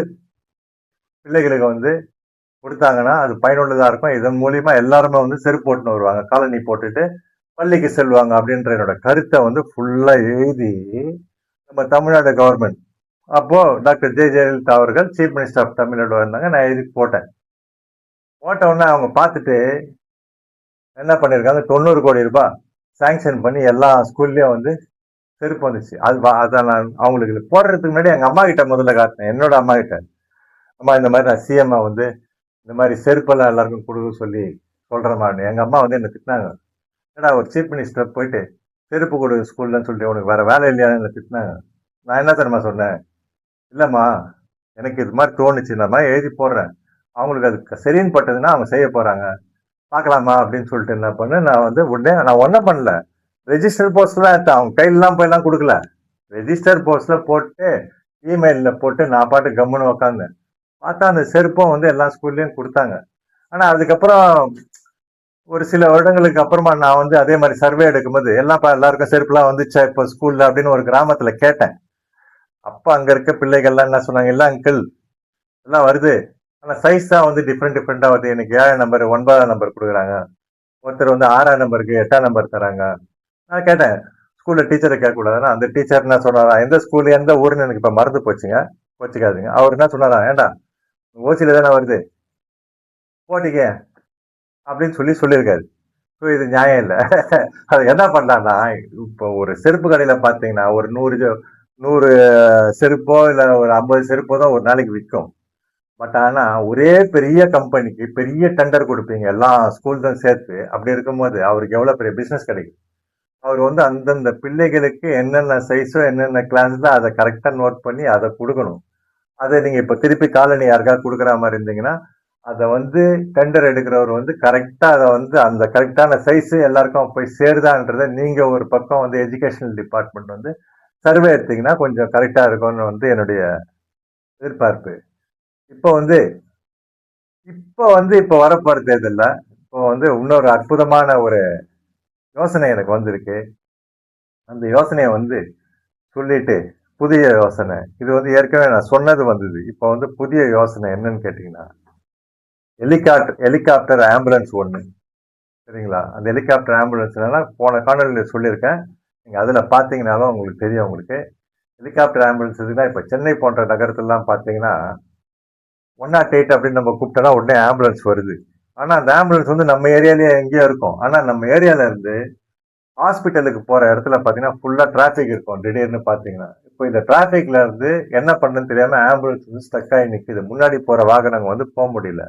பிள்ளைகளுக்கு வந்து கொடுத்தாங்கன்னா அது பயனுள்ளதா இருக்கும். இதன் மூலியமா எல்லாருமே வந்து செருப்பு போட்டுன்னு வருவாங்க, காலனி போட்டுட்டு பள்ளிக்கு செல்வாங்க அப்படின்ற என்னோட கருத்தை வந்து ஃபுல்லா எழுதி நம்ம தமிழ்நாடு கவர்மெண்ட், அப்போ டாக்டர் ஜெயலலிதா அவர்கள் சீஃப் மினிஸ்டர் ஆஃப் தமிழ்நாடு வந்தாங்க. நான் எழுதி போட்ட உடனே அவங்க பார்த்துட்டு என்ன பண்ணிருக்காங்க, 90 கோடி ரூபாய் சாங்ஷன் பண்ணி எல்லா ஸ்கூல்லயும் வந்து செருப்பு வந்துச்சு. அதை நான் அவங்களுக்கு போடுறதுக்கு முன்னாடி எங்க அம்மா கிட்ட முதல்ல காட்டினேன். என்னோட அம்மா கிட்ட, அம்மா இந்த மாதிரி நான் சிஎம் வந்து இந்த மாதிரி செருப்பெல்லாம் எல்லாருக்கும் கொடுக்க சொல்லி சொல்றேன். எங்க அம்மா வந்து என்ன திட்டினாங்க, ஏன்னா ஒரு சீஃப் மினிஸ்டர் போயிட்டு செருப்பு கொடு ஸ்கூல்லன்னு சொல்லிட்டு உனக்கு வேற வேலை இல்லையான்னு திட்டினாங்க. நான் என்ன தெரியுமா சொன்னேன், இல்லம்மா எனக்கு இது மாதிரி தோணுச்சு, இந்த மாதிரி எழுதி போடுறேன், அவங்களுக்கு அது சரின்னு பட்டதுன்னா அவங்க செய்ய போறாங்க, பார்க்கலாமா அப்படின்னு சொல்லிட்டு என்ன பண்ண, நான் வந்து உடனே நான் ஒன்றும் பண்ணல, ரெஜிஸ்டர் போஸ்ட் தான் எடுத்தேன். அவங்க கையிலலாம் போயெல்லாம் கொடுக்கல, ரெஜிஸ்டர் போஸ்ட்ல போட்டு இமெயில்ல போட்டு நான் பாட்டு கம்முன்னு உக்காந்தேன். பார்த்தா அந்த செருப்பும் வந்து எல்லா ஸ்கூல்லையும் கொடுத்தாங்க. ஆனா அதுக்கப்புறம் ஒரு சில வருடங்களுக்கு அப்புறமா நான் வந்து அதே மாதிரி சர்வே எடுக்கும்போது எல்லாருக்கும் செருப்புலாம் வந்துச்சா இப்போ ஸ்கூல்ல அப்படின்னு ஒரு கிராமத்துல கேட்டேன். அப்ப அங்க இருக்க பிள்ளைகள்லாம் என்ன சொன்னாங்க, இல்ல அங்கிள் எல்லாம் வருது, ஆனா சைஸ் தான் வந்து டிஃப்ரெண்டா வருது. எனக்கு 7 நம்பர் 9 நம்பர் கொடுக்குறாங்க, ஒருத்தர் வந்து 6 நம்பருக்கு 8 நம்பர் தராங்க. நான் கேட்டேன், ஸ்கூல்ல டீச்சரை கேட்க கூடாதுன்னா அந்த டீச்சர் என்ன சொன்னாரா, எந்த ஸ்கூல் எந்த ஊருன்னு எனக்கு இப்ப மறந்து போச்சுங்க, வச்சுக்காதுங்க. அவர் என்ன சொன்னாரா, ஏண்டா ஓசியில தானே வருது போட்டிக்க அப்படின்னு சொல்லியிருக்காரு. ஸோ இது நியாயம் இல்லை. அது என்ன பண்ணலாம்னா, இப்போ ஒரு செருப்பு கடையில பாத்தீங்கன்னா ஒரு 100 செருப்போ இல்ல ஒரு 50 செருப்போ தான் ஒரு நாளைக்கு விற்கும். பட் ஆனா ஒரே பெரிய கம்பெனிக்கு பெரிய டெண்டர் கொடுப்பீங்க எல்லா ஸ்கூல் தான் சேர்த்து. அப்படி இருக்கும்போது அவருக்கு எவ்வளவு பெரிய பிசினஸ் கிடைக்கும். அவர் வந்து அந்தந்த பிள்ளைகளுக்கு என்னென்ன சைஸோ என்னென்ன கிளாஸ்ல அதை கரெக்டா நோட் பண்ணி அதை கொடுக்கணும். அதை நீங்க இப்ப திருப்பி காலனி யாருக்காவது கொடுக்குற மாதிரி இருந்தீங்கன்னா அதை வந்து டெண்டர் எடுக்கிறவர் வந்து கரெக்டா அதை வந்து அந்த கரெக்டான சைஸ் எல்லாருக்கும் போய் சேருதான்றதை நீங்க ஒரு பக்கம் வந்து எஜுகேஷனல் டிபார்ட்மெண்ட் வந்து சர்வே எடுத்தீங்கன்னா கொஞ்சம் கரெக்டா இருக்கும்னு வந்து என்னுடைய எதிர்பார்ப்பு. இப்போ வரப்போற தேர்தல்ல இப்போ வந்து இன்னொரு அற்புதமான ஒரு யோசனை எனக்கு வந்திருக்கு. அந்த யோசனையை வந்து சொல்லிட்டு புதிய யோசனை இது வந்து ஏற்கனவே நான் சொன்னது வந்தது. இப்போ வந்து புதிய யோசனை என்னன்னு கேட்டீங்கன்னா ஹெலிகாப்டர் ஆம்புலன்ஸ் ஒண்ணு. சரிங்களா? அந்த ஹெலிகாப்டர் ஆம்புலன்ஸ் என்னன்னா போன காணொலியில் சொல்லியிருக்கேன். நீங்க அதுல பாத்தீங்கன்னாலும் உங்களுக்கு தெரியும். உங்களுக்கு ஹெலிகாப்டர் ஆம்புலன்ஸ் இதுதான் இப்ப சென்னை போன்ற நகரத்துலாம் பாத்தீங்கன்னா 108 அப்படின்னு நம்ம கூப்பிட்டோம்னா உடனே ஆம்புலன்ஸ் வருது. ஆனா அந்த ஆம்புலன்ஸ் வந்து நம்ம ஏரியாலேயே எங்கேயோ இருக்கும். ஆனா நம்ம ஏரியால இருந்து ஹாஸ்பிட்டலுக்கு போற இடத்துல பாத்தீங்கன்னா ஃபுல்லா டிராபிக் இருக்கும். திடீர்னு பாத்தீங்கன்னா இப்போ இந்த டிராபிக்ல இருந்து என்ன பண்ணுன்னு தெரியாம ஆம்புலன்ஸ் வந்து ஸ்டக் ஆகி நிக்குது. முன்னாடி போற வாகனங்க வந்து போக முடியல.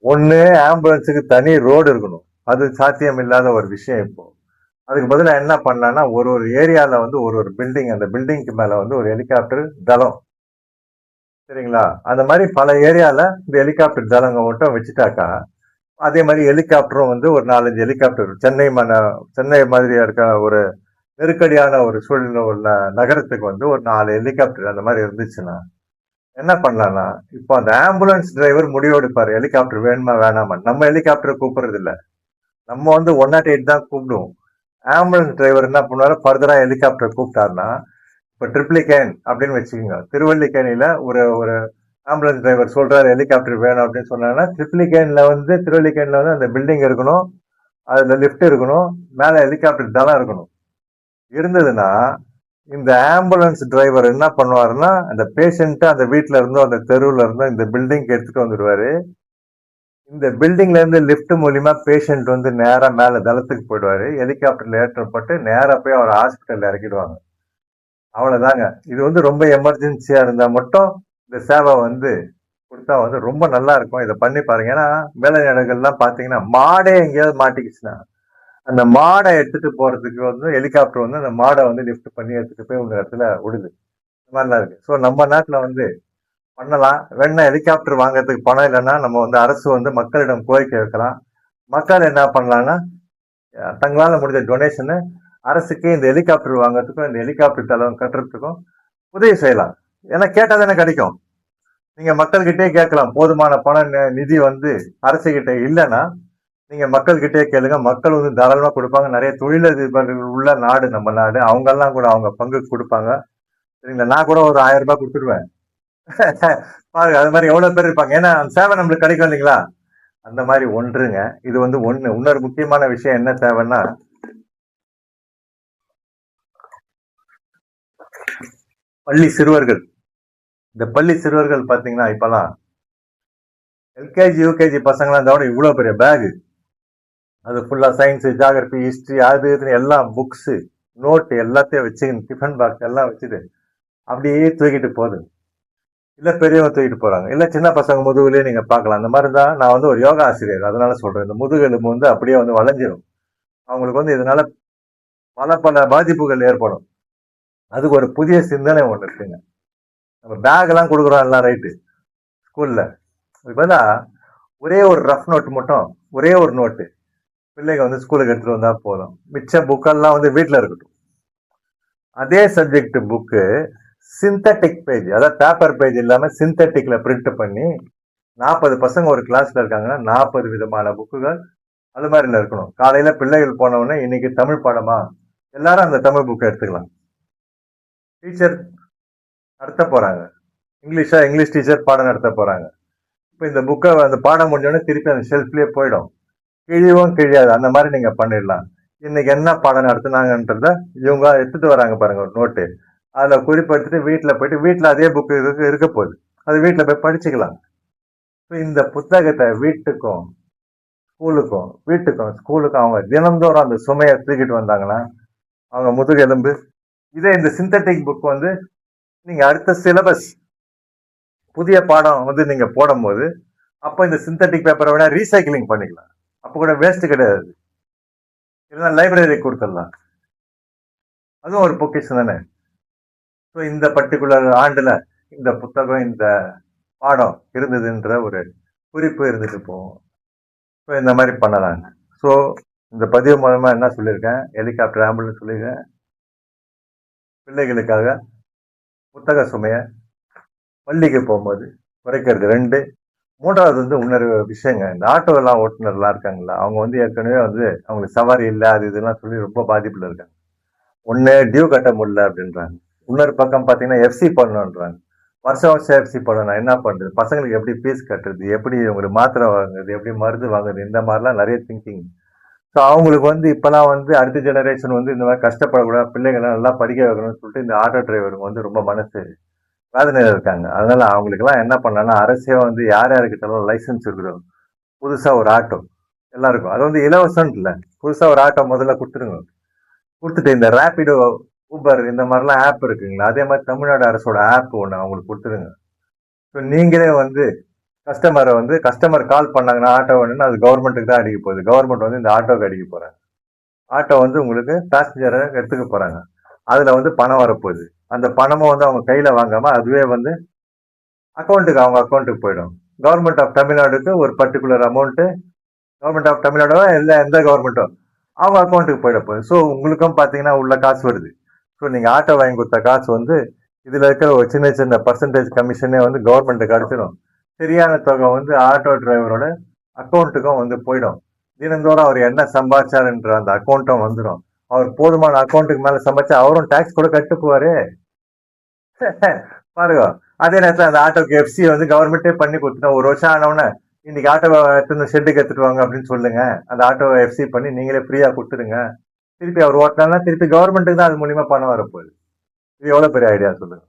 ஒண்ணு ஆம்புலன்ஸுக்கு தனி ரோடு இருக்கணும். அது சாத்தியம் இல்லாத ஒரு விஷயம் இப்போ. அதுக்கு பதிலாக என்ன பண்ணலாம்னா ஒரு ஒரு ஏரியால வந்து ஒரு ஒரு பில்டிங், அந்த பில்டிங்க்கு மேல வந்து ஒரு ஹெலிகாப்டர் தளம். சரிங்களா? அந்த மாதிரி பல ஏரியால இந்த ஹெலிகாப்டர் தளங்க மட்டும் வச்சுட்டாக்கா அதே மாதிரி ஹெலிகாப்டரும் வந்து ஒரு 4-5 ஹெலிகாப்டர் சென்னை மாதிரியா இருக்க ஒரு நெருக்கடியான ஒரு சூழ்நிலை உள்ள நகரத்துக்கு வந்து ஒரு 4 ஹெலிகாப்டர் அந்த மாதிரி இருந்துச்சுன்னா என்ன பண்ணலாம்னா இப்போ அந்த ஆம்புலன்ஸ் டிரைவர் முடிவெடுப்பாரு ஹெலிகாப்டர் வேணுமா வேணாமா. நம்ம ஹெலிகாப்டரை கூப்பிடுறது இல்ல, நம்ம வந்து 108 தான் கூப்பிடுவோம். ஆம்புலன்ஸ் டிரைவர் என்ன பண்ணுவாரு, ஃபர்தரா ஹெலிகாப்டர் கூப்பிட்டாருன்னா இப்ப ட்ரிப்ளிகேன் அப்படின்னு வச்சுக்கோங்க. திருவல்லிக்கேணியில ஒரு ஒரு ஆம்புலன்ஸ் டிரைவர் சொல்றாரு ஹெலிகாப்டர் வேணும் அப்படின்னு சொன்னாங்கன்னா திருவல்லிக்கேணில வந்து அந்த பில்டிங் இருக்கணும், அதுல லிப்ட் இருக்கணும், மேல ஹெலிகாப்டர் தளம் இருக்கணும். இருந்ததுன்னா இந்த ஆம்புலன்ஸ் டிரைவர் என்ன பண்ணுவாருன்னா அந்த பேஷண்ட்டை அந்த வீட்டுல இருந்தோ அந்த தெருவுல இருந்தோ இந்த பில்டிங்க்கு எடுத்துட்டு வந்துடுவாரு. இந்த பில்டிங்ல இருந்து லிப்ட் மூலியமா பேஷண்ட் வந்து நேரா மேல தளத்துக்கு போயிடுவாரு. ஹெலிகாப்டர்ல ஏற்றப்பட்டு நேரா போய் அவர் ஹாஸ்பிட்டல்ல இறக்கிடுவாங்க. அவ்வளவுதாங்க. இது வந்து ரொம்ப எமர்ஜென்சியா இருந்தா மட்டும் இந்த சேவை வந்து கொடுத்தா வந்து ரொம்ப நல்லா இருக்கும். இதை பண்ணி பாருங்க. ஏன்னா மேல இடங்கள்லாம் பாத்தீங்கன்னா மாடே எங்கேயாவது மாட்டிக்கிச்சுன்னா அந்த மாடை எடுத்துட்டு போறதுக்கு வந்து ஹெலிகாப்டர் வந்து அந்த மாடை வந்து லிஃப்ட் பண்ணி எடுத்துட்டு போய் உங்க இடத்துல விடுது. இந்த மாதிரிலாம் இருக்கு. ஸோ நம்ம நாட்டுல வந்து பண்ணலாம். வேணா ஹெலிகாப்டர் வாங்குறதுக்கு பணம் இல்லைன்னா நம்ம வந்து அரசு வந்து மக்களிடம் கோரிக்கை வைக்கலாம். மக்கள் என்ன பண்ணலாம்னா தங்களால முடிஞ்ச டொனேஷனு அரசுக்கு இந்த ஹெலிகாப்டர் வாங்குறதுக்கும் இந்த ஹெலிகாப்டர் தளம் கட்டுறதுக்கும் உதவி செய்யலாம். ஏன்னா கேட்டா தானே கிடைக்கும். நீங்க மக்கள்கிட்டே கேட்கலாம். போதுமான பண நிதி வந்து அரசு கிட்ட இல்லைன்னா நீங்க மக்கள்கிட்டே கேளுங்க. மக்கள் வந்து தாராளமா கொடுப்பாங்க. நிறைய தொழிலதிபர்கள் உள்ள நாடு நம்ம நாடு. அவங்க எல்லாம் கூட அவங்க பங்கு கொடுப்பாங்க. சரிங்களா? நான் கூட ஒரு 1000 ரூபாய் கொடுத்துருவேன். பாருங்க அது மாதிரி எவ்வளவு பேர் இருப்பாங்க. ஏன்னா அந்த சேவை நம்மளுக்கு கிடைக்கும் இல்லைங்களா? அந்த மாதிரி ஒன்றுங்க. இது வந்து ஒண்ணு. இன்னொரு முக்கியமான விஷயம் என்ன தேவைன்னா பள்ளி சிறுவர்கள். இந்த பள்ளி சிறுவர்கள் பாத்தீங்கன்னா இப்பெல்லாம் எல்கேஜி யூகேஜி பசங்களாம் இருந்தாலும் இவ்வளவு பெரிய பேகு, அது ஃபுல்லா சயின்ஸ் ஜியாகிரபி ஹிஸ்டரி அது இதுன்னு எல்லாம் புக்ஸ் நோட்டு எல்லாத்தையும் வச்சு டிஃபன் பாக்ஸ் எல்லாம் வச்சுட்டு அப்படியே தூக்கிட்டு போகுது. இல்ல பெரியவங்க தூக்கிட்டு போறாங்க, இல்ல சின்ன பசங்க முதுகுலயே நீங்க பார்க்கலாம். அந்த மாதிரி தான். நான் வந்து ஒரு யோகா ஆசிரியர், அதனால சொல்றேன். இந்த முதுகெலும்பு வந்து அப்படியே வந்து வளைஞ்சிரும். அவங்களுக்கு வந்து இதனால பல பல பாதிப்புகள் ஏற்படும். அதுக்கு ஒரு புதிய சிந்தனை ஒண்ணு இருக்குங்க. நம்ம பேக் எல்லாம் கொடுக்குறோம் எல்லாம் ரைட்டு ஸ்கூல்ல. பதிலா ஒரே ஒரு ரஃப் நோட்டு மட்டும், ஒரே ஒரு நோட்டு பிள்ளைங்க வந்து ஸ்கூலுக்கு எடுத்துட்டு வந்தா போதும். மிச்ச புக்கெல்லாம் வந்து வீட்டுல இருக்கட்டும். அதே சப்ஜெக்ட் புக்கு சிந்தட்டிக் பேஜ், அதாவது பேப்பர் பேஜ் இல்லாம சிந்தட்டிக்ல பிரிண்ட் பண்ணி 40 பசங்க ஒரு கிளாஸ்ல இருக்காங்கன்னா 40 விதமான புக்குகள் அலுமாரியில இருக்கணும். காலையில பிள்ளைகள் போனவுடனே இன்னைக்கு தமிழ் பாடமா, எல்லாரும் அந்த தமிழ் புக்கை எடுத்துக்கலாம். டீச்சர் நடத்த போறாங்க, இங்கிலீஷ் டீச்சர் பாடம் நடத்த போறாங்க. இப்போ இந்த புக்கை அந்த பாடம் முடிஞ்சோடனே திருப்பி அந்த ஷெல்ஃப்லயே போயிடும். கிழிவும் கிழியாது. அந்த மாதிரி நீங்க பண்ணிடலாம். இன்னைக்கு என்ன பாடம் நடத்துனாங்கன்றத இவங்க எடுத்துட்டு வராங்க பாருங்க ஒரு நோட்டு, அதுல குறிப்பெடுத்துட்டு வீட்டுல போயிட்டு வீட்டுல அதே புக்கு இருக்க போகுது, அது வீட்டுல போய் படிச்சுக்கலாம். இந்த புத்தகத்தை வீட்டுக்கும் ஸ்கூலுக்கும் அவங்க தினந்தோறும் அந்த சுமையை தூக்கிட்டு வந்தாங்கன்னா அவங்க முதுகெலும்பு. இதே இந்த சிந்தட்டிக் புக் வந்து நீங்க அடுத்த சிலபஸ் புதிய பாடம் வந்து நீங்க போடும் போது அப்போ இந்த சிந்தட்டிக் பேப்பரை விட ரீசைக்கிளிங் பண்ணிக்கலாம். அப்போ கூட வேஸ்ட் கிடையாது. இல்லைன்னா லைப்ரரி கொடுத்துடலாம். அதுவும் ஒரு பொக்கிஷம் தானே. ஸோ இந்த பர்டிகுலர் ஆண்டுல இந்த புத்தகம், இந்த பாடம் இருந்ததுன்ற ஒரு குறிப்பு இருந்துட்டு போகும். ஸோ இந்த மாதிரி பண்ணலாங்க. ஸோ இந்த பதிவு மூலமா என்ன சொல்லியிருக்கேன், ஹெலிகாப்டர் ஆம்புலன்ஸ் சொல்லியிருக்கேன். பிள்ளைகளுக்காக புத்தக சுமையை பள்ளிக்கு போகும்போது குறைக்கிறது 2. 3வது வந்து இன்னொரு விஷயங்க, இந்த ஆட்டோ எல்லாம் ஓட்டுநர்லாம் இருக்காங்களா, அவங்க வந்து ஏற்கனவே வந்து அவங்களுக்கு சவாரி இல்லை அது இதெல்லாம் சொல்லி ரொம்ப பாதிப்புல இருக்காங்க. ஒண்ணு டியூ கட்ட முடியல அப்படின்றாங்க. இன்னொரு பக்கம் பாத்தீங்கன்னா எஃப்சி பண்ணணுன்றாங்க. வருஷம் வருஷம் எஃப்சி பண்ணணும், என்ன பண்றது, பசங்களுக்கு எப்படி ஃபீஸ் கட்டுறது, எப்படி உங்களுக்கு மாத்திரை வாங்குறது, எப்படி மருந்து வாங்குறது, இந்த மாதிரிலாம் நிறைய திங்கிங். ஸோ அவங்களுக்கு வந்து இப்பெல்லாம் வந்து அடுத்த ஜெனரேஷன் வந்து இந்த மாதிரி கஷ்டப்படக்கூடாது, பிள்ளைங்களை நல்லா படிக்க வைக்கணும்னு சொல்லிட்டு இந்த ஆட்டோ டிரைவருக்கு வந்து ரொம்ப மனசு வேதனையில இருக்காங்க. அதனால அவங்களுக்கு எல்லாம் என்ன பண்ணலாம்னா, அரசே வந்து யார் யாருக்கிட்ட லைசன்ஸ் இருக்குதோ புதுசா ஒரு ஆட்டோ எல்லாருக்கும், அது வந்து இலவசம் இல்ல, புதுசா ஒரு ஆட்டோ முதல்ல கொடுத்துருங்க. கொடுத்துட்டு இந்த ரேபிடோ, ஊபர் இந்த மாதிரிலாம் ஆப் இருக்குங்களா, அதே மாதிரி தமிழ்நாடு அரசோட ஆப் ஒன்று அவங்களுக்கு கொடுத்துருங்க. ஸோ நீங்களே வந்து கஸ்டமர் கால் பண்ணாங்கன்னா ஆட்டோ வேணும்னா அது கவர்மெண்ட்டுக்கு தான் அடிக்க போகுது. கவர்மெண்ட் வந்து இந்த ஆட்டோக்கு அடிக்க போறாங்க. ஆட்டோ வந்து உங்களுக்கு பேசஞ்சரை எடுத்துக்க போறாங்க. அதுல வந்து பணம் வரப்போகுது. அந்த பணமும் வந்து அவங்க கையில வாங்காம அதுவே வந்து அவங்க அக்கௌண்ட்டுக்கு போயிடும். கவர்மெண்ட் ஆஃப் தமிழ்நாடுக்கு ஒரு பர்டிகுலர் அமௌண்ட், கவர்மெண்ட் ஆஃப் தமிழ்நாடோ இல்லை எந்த கவர்மெண்ட்டோ அவங்க அக்கௌண்ட்டுக்கு போயிட போகுது. ஸோ உங்களுக்கும் பார்த்தீங்கன்னா உள்ள காசு வருது. ஸோ நீங்க ஆட்டோ வாங்கி கொடுத்த காசு வந்து இதுல இருக்கிற ஒரு சின்ன சின்ன பர்சன்டேஜ் கமிஷனே வந்து கவர்மெண்ட்டுக்கு அடிச்சிடும். சரியான தொகை வந்து ஆட்டோ டிரைவரோட அக்கௌண்ட்டுக்கும் வந்து போயிடும். தினந்தோறும் அவர் என்ன சம்பாதிச்சாருன்ற அந்த அக்கௌண்ட்டும் வந்துடும். அவர் போதுமான அக்கௌண்ட்டுக்கு மேல சம்பாதிச்சா அவரும் டாக்ஸ் கூட கட்டு போவாரு. பாருங்க. அதே நேரத்தில் அந்த ஆட்டோக்கு எஃப்சி வந்து கவர்மெண்ட்டே பண்ணி கொடுத்துட்டோம். ஒரு வருஷம் ஆனவுடனே இன்னைக்கு ஆட்டோ எடுத்து ஷெட்டுக்கு எடுத்துட்டு வாங்க அப்படின்னு சொல்லுங்க. அந்த ஆட்டோவை எஃப்சி பண்ணி நீங்களே ஃப்ரீயா கொடுத்துருங்க. திருப்பி அவர் ஓட்டினா திருப்பி கவர்மெண்ட்டுக்கு தான் அது மூலியமா பணம் வரப்போகுது. இது எவ்வளவு பெரிய ஐடியா சொல்லுங்க.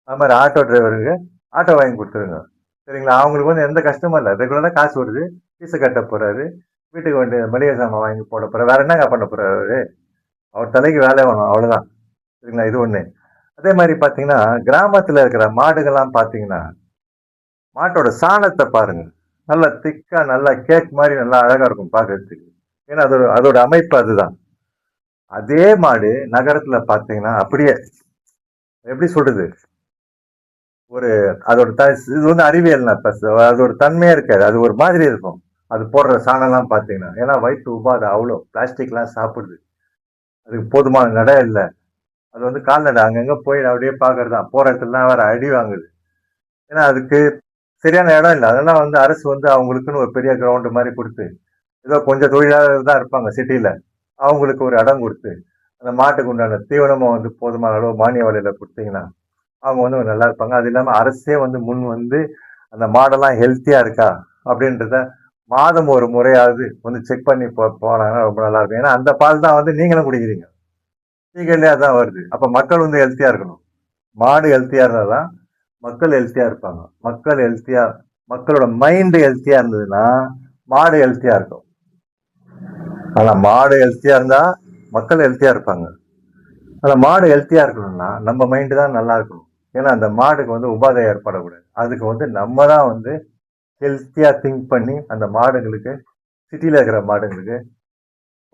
அது மாதிரி ஆட்டோ டிரைவருக்கு ஆட்டோ வாங்கி கொடுத்துருங்க. சரிங்களா, அவங்களுக்கு வந்து எந்த கஷ்டமும் இல்லை, ரெகுலரா காசு வருது, ஃபீஸை கட்ட போறாரு, வீட்டுக்கு வேண்டிய மளிகை சாமான் வாங்கி போட போறாரு, வேற என்னங்க பண்ண போறாரு, அவர் தலைக்கு வேலை வேணும், அவ்வளவுதான். சரிங்களா, இது ஒண்ணு. அதே மாதிரி பாத்தீங்கன்னா கிராமத்துல இருக்கிற மாடுகள்லாம் பாத்தீங்கன்னா மாட்டோட சாணத்தை பாருங்க, நல்லா திக்கா நல்லா கேக் மாதிரி நல்லா அழகா இருக்கும் பாக்குறதுக்கு. ஏன்னா அதோட அமைப்பு அதுதான். அதே மாடு நகரத்துல பாத்தீங்கன்னா அப்படியே எப்படி சொல்றது, ஒரு இது வந்து அறிவியல், அதோட தன்மையா இருக்காது, அது ஒரு மாதிரி இருக்கும். அது போடுற சாணம் எல்லாம் பாத்தீங்கன்னா, ஏன்னா வயிற்று உபாதை அவ்வளோ, பிளாஸ்டிக் எல்லாம் சாப்பிடுது, அதுக்கு போதுமான நடை இல்லை. அது வந்து கால்நடை அங்கங்க போய் அப்படியே பாக்குறதுதான், போற இடத்துலாம் வேற அடி வாங்குது. ஏன்னா அதுக்கு சரியான இடம் இல்லை. அதெல்லாம் வந்து அரசு வந்து அவங்களுக்குன்னு ஒரு பெரிய கிரவுண்ட் மாதிரி கொடுத்து, ஏதோ கொஞ்சம் தொழிலாளர்கள் தான் இருப்பாங்க சிட்டியில, அவங்களுக்கு ஒரு இடம் கொடுத்து அந்த மாட்டுக்கு உண்டான தீவனமும் வந்து போதுமான அளவு மானிய விலையில கொடுத்தீங்கன்னா அவங்க வந்து நல்லா இருப்பாங்க. அது இல்லாம அரசே வந்து முன் வந்து அந்த மாடெல்லாம் ஹெல்த்தியா இருக்கா அப்படின்றத மாதம் ஒரு முறையாவது வந்து செக் பண்ணி போனாங்கன்னா ரொம்ப நல்லா இருக்கும். ஏன்னா அந்த பால் தான் வந்து நீங்களும் குடிக்கிறீங்க, நீங்களே அதான் வருது. அப்ப மக்கள் வந்து ஹெல்த்தியா இருக்கணும். மாடு ஹெல்த்தியா இருந்தாதான் மக்கள் ஹெல்த்தியா இருப்பாங்க. மக்களோட மைண்ட் ஹெல்த்தியா இருந்ததுன்னா மாடு ஹெல்த்தியா இருக்கும். ஆனா மாடு ஹெல்த்தியா இருந்தா மக்கள் ஹெல்த்தியா இருப்பாங்க. ஆனா மாடு ஹெல்த்தியா இருக்கணும்னா நம்ம மைண்ட் தான் நல்லா இருக்கணும். ஏன்னா அந்த மாடுக்கு வந்து உபாதை ஏற்படக்கூடாது. அதுக்கு வந்து நம்ம தான் வந்து ஹெல்த்தியா திங்க் பண்ணி அந்த மாடுங்களுக்கு, சிட்டியில இருக்கிற மாடுங்களுக்கு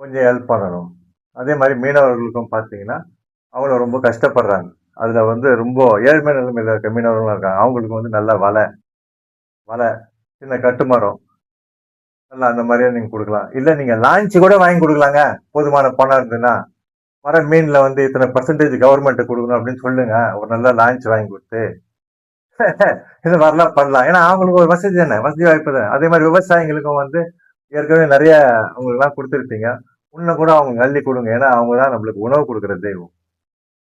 கொஞ்சம் ஹெல்ப் பண்ணணும். அதே மாதிரி மீனவர்களுக்கும் பார்த்தீங்கன்னா அவங்க ரொம்ப கஷ்டப்படுறாங்க. அதுல வந்து ரொம்ப ஏழ்மை நிலைமையில இருக்க மீனவர்களும் இருக்காங்க. அவங்களுக்கு வந்து நல்ல வலை, சின்ன கட்டுமரம் நல்லா அந்த மாதிரியே நீங்க கொடுக்கலாம். இல்ல நீங்க லான்ச் கூட வாங்கி கொடுக்கலாங்க, போதுமான பணம் இருந்ததுன்னா. வர மீன்ல வந்து இத்தனை பர்சன்டேஜ் கவர்மெண்ட் கொடுக்கணும் அப்படின்னு சொல்லுங்க, ஒரு நல்ல லான்ச் வாங்கி கொடுத்து இது மாதிரிலாம் பண்ணலாம். ஏன்னா அவங்களுக்கு ஒரு வசதி தானே, வசதி வாய்ப்பு தான். அதே மாதிரி விவசாயிகளுக்கும் வந்து ஏற்கனவே நிறைய அவங்களுக்கு எல்லாம் கொடுத்துருப்பீங்க, இன்னும் கூட அவங்க அள்ளி கொடுங்க. ஏன்னா அவங்க தான் நம்மளுக்கு உணவு கொடுக்குற தெய்வம்.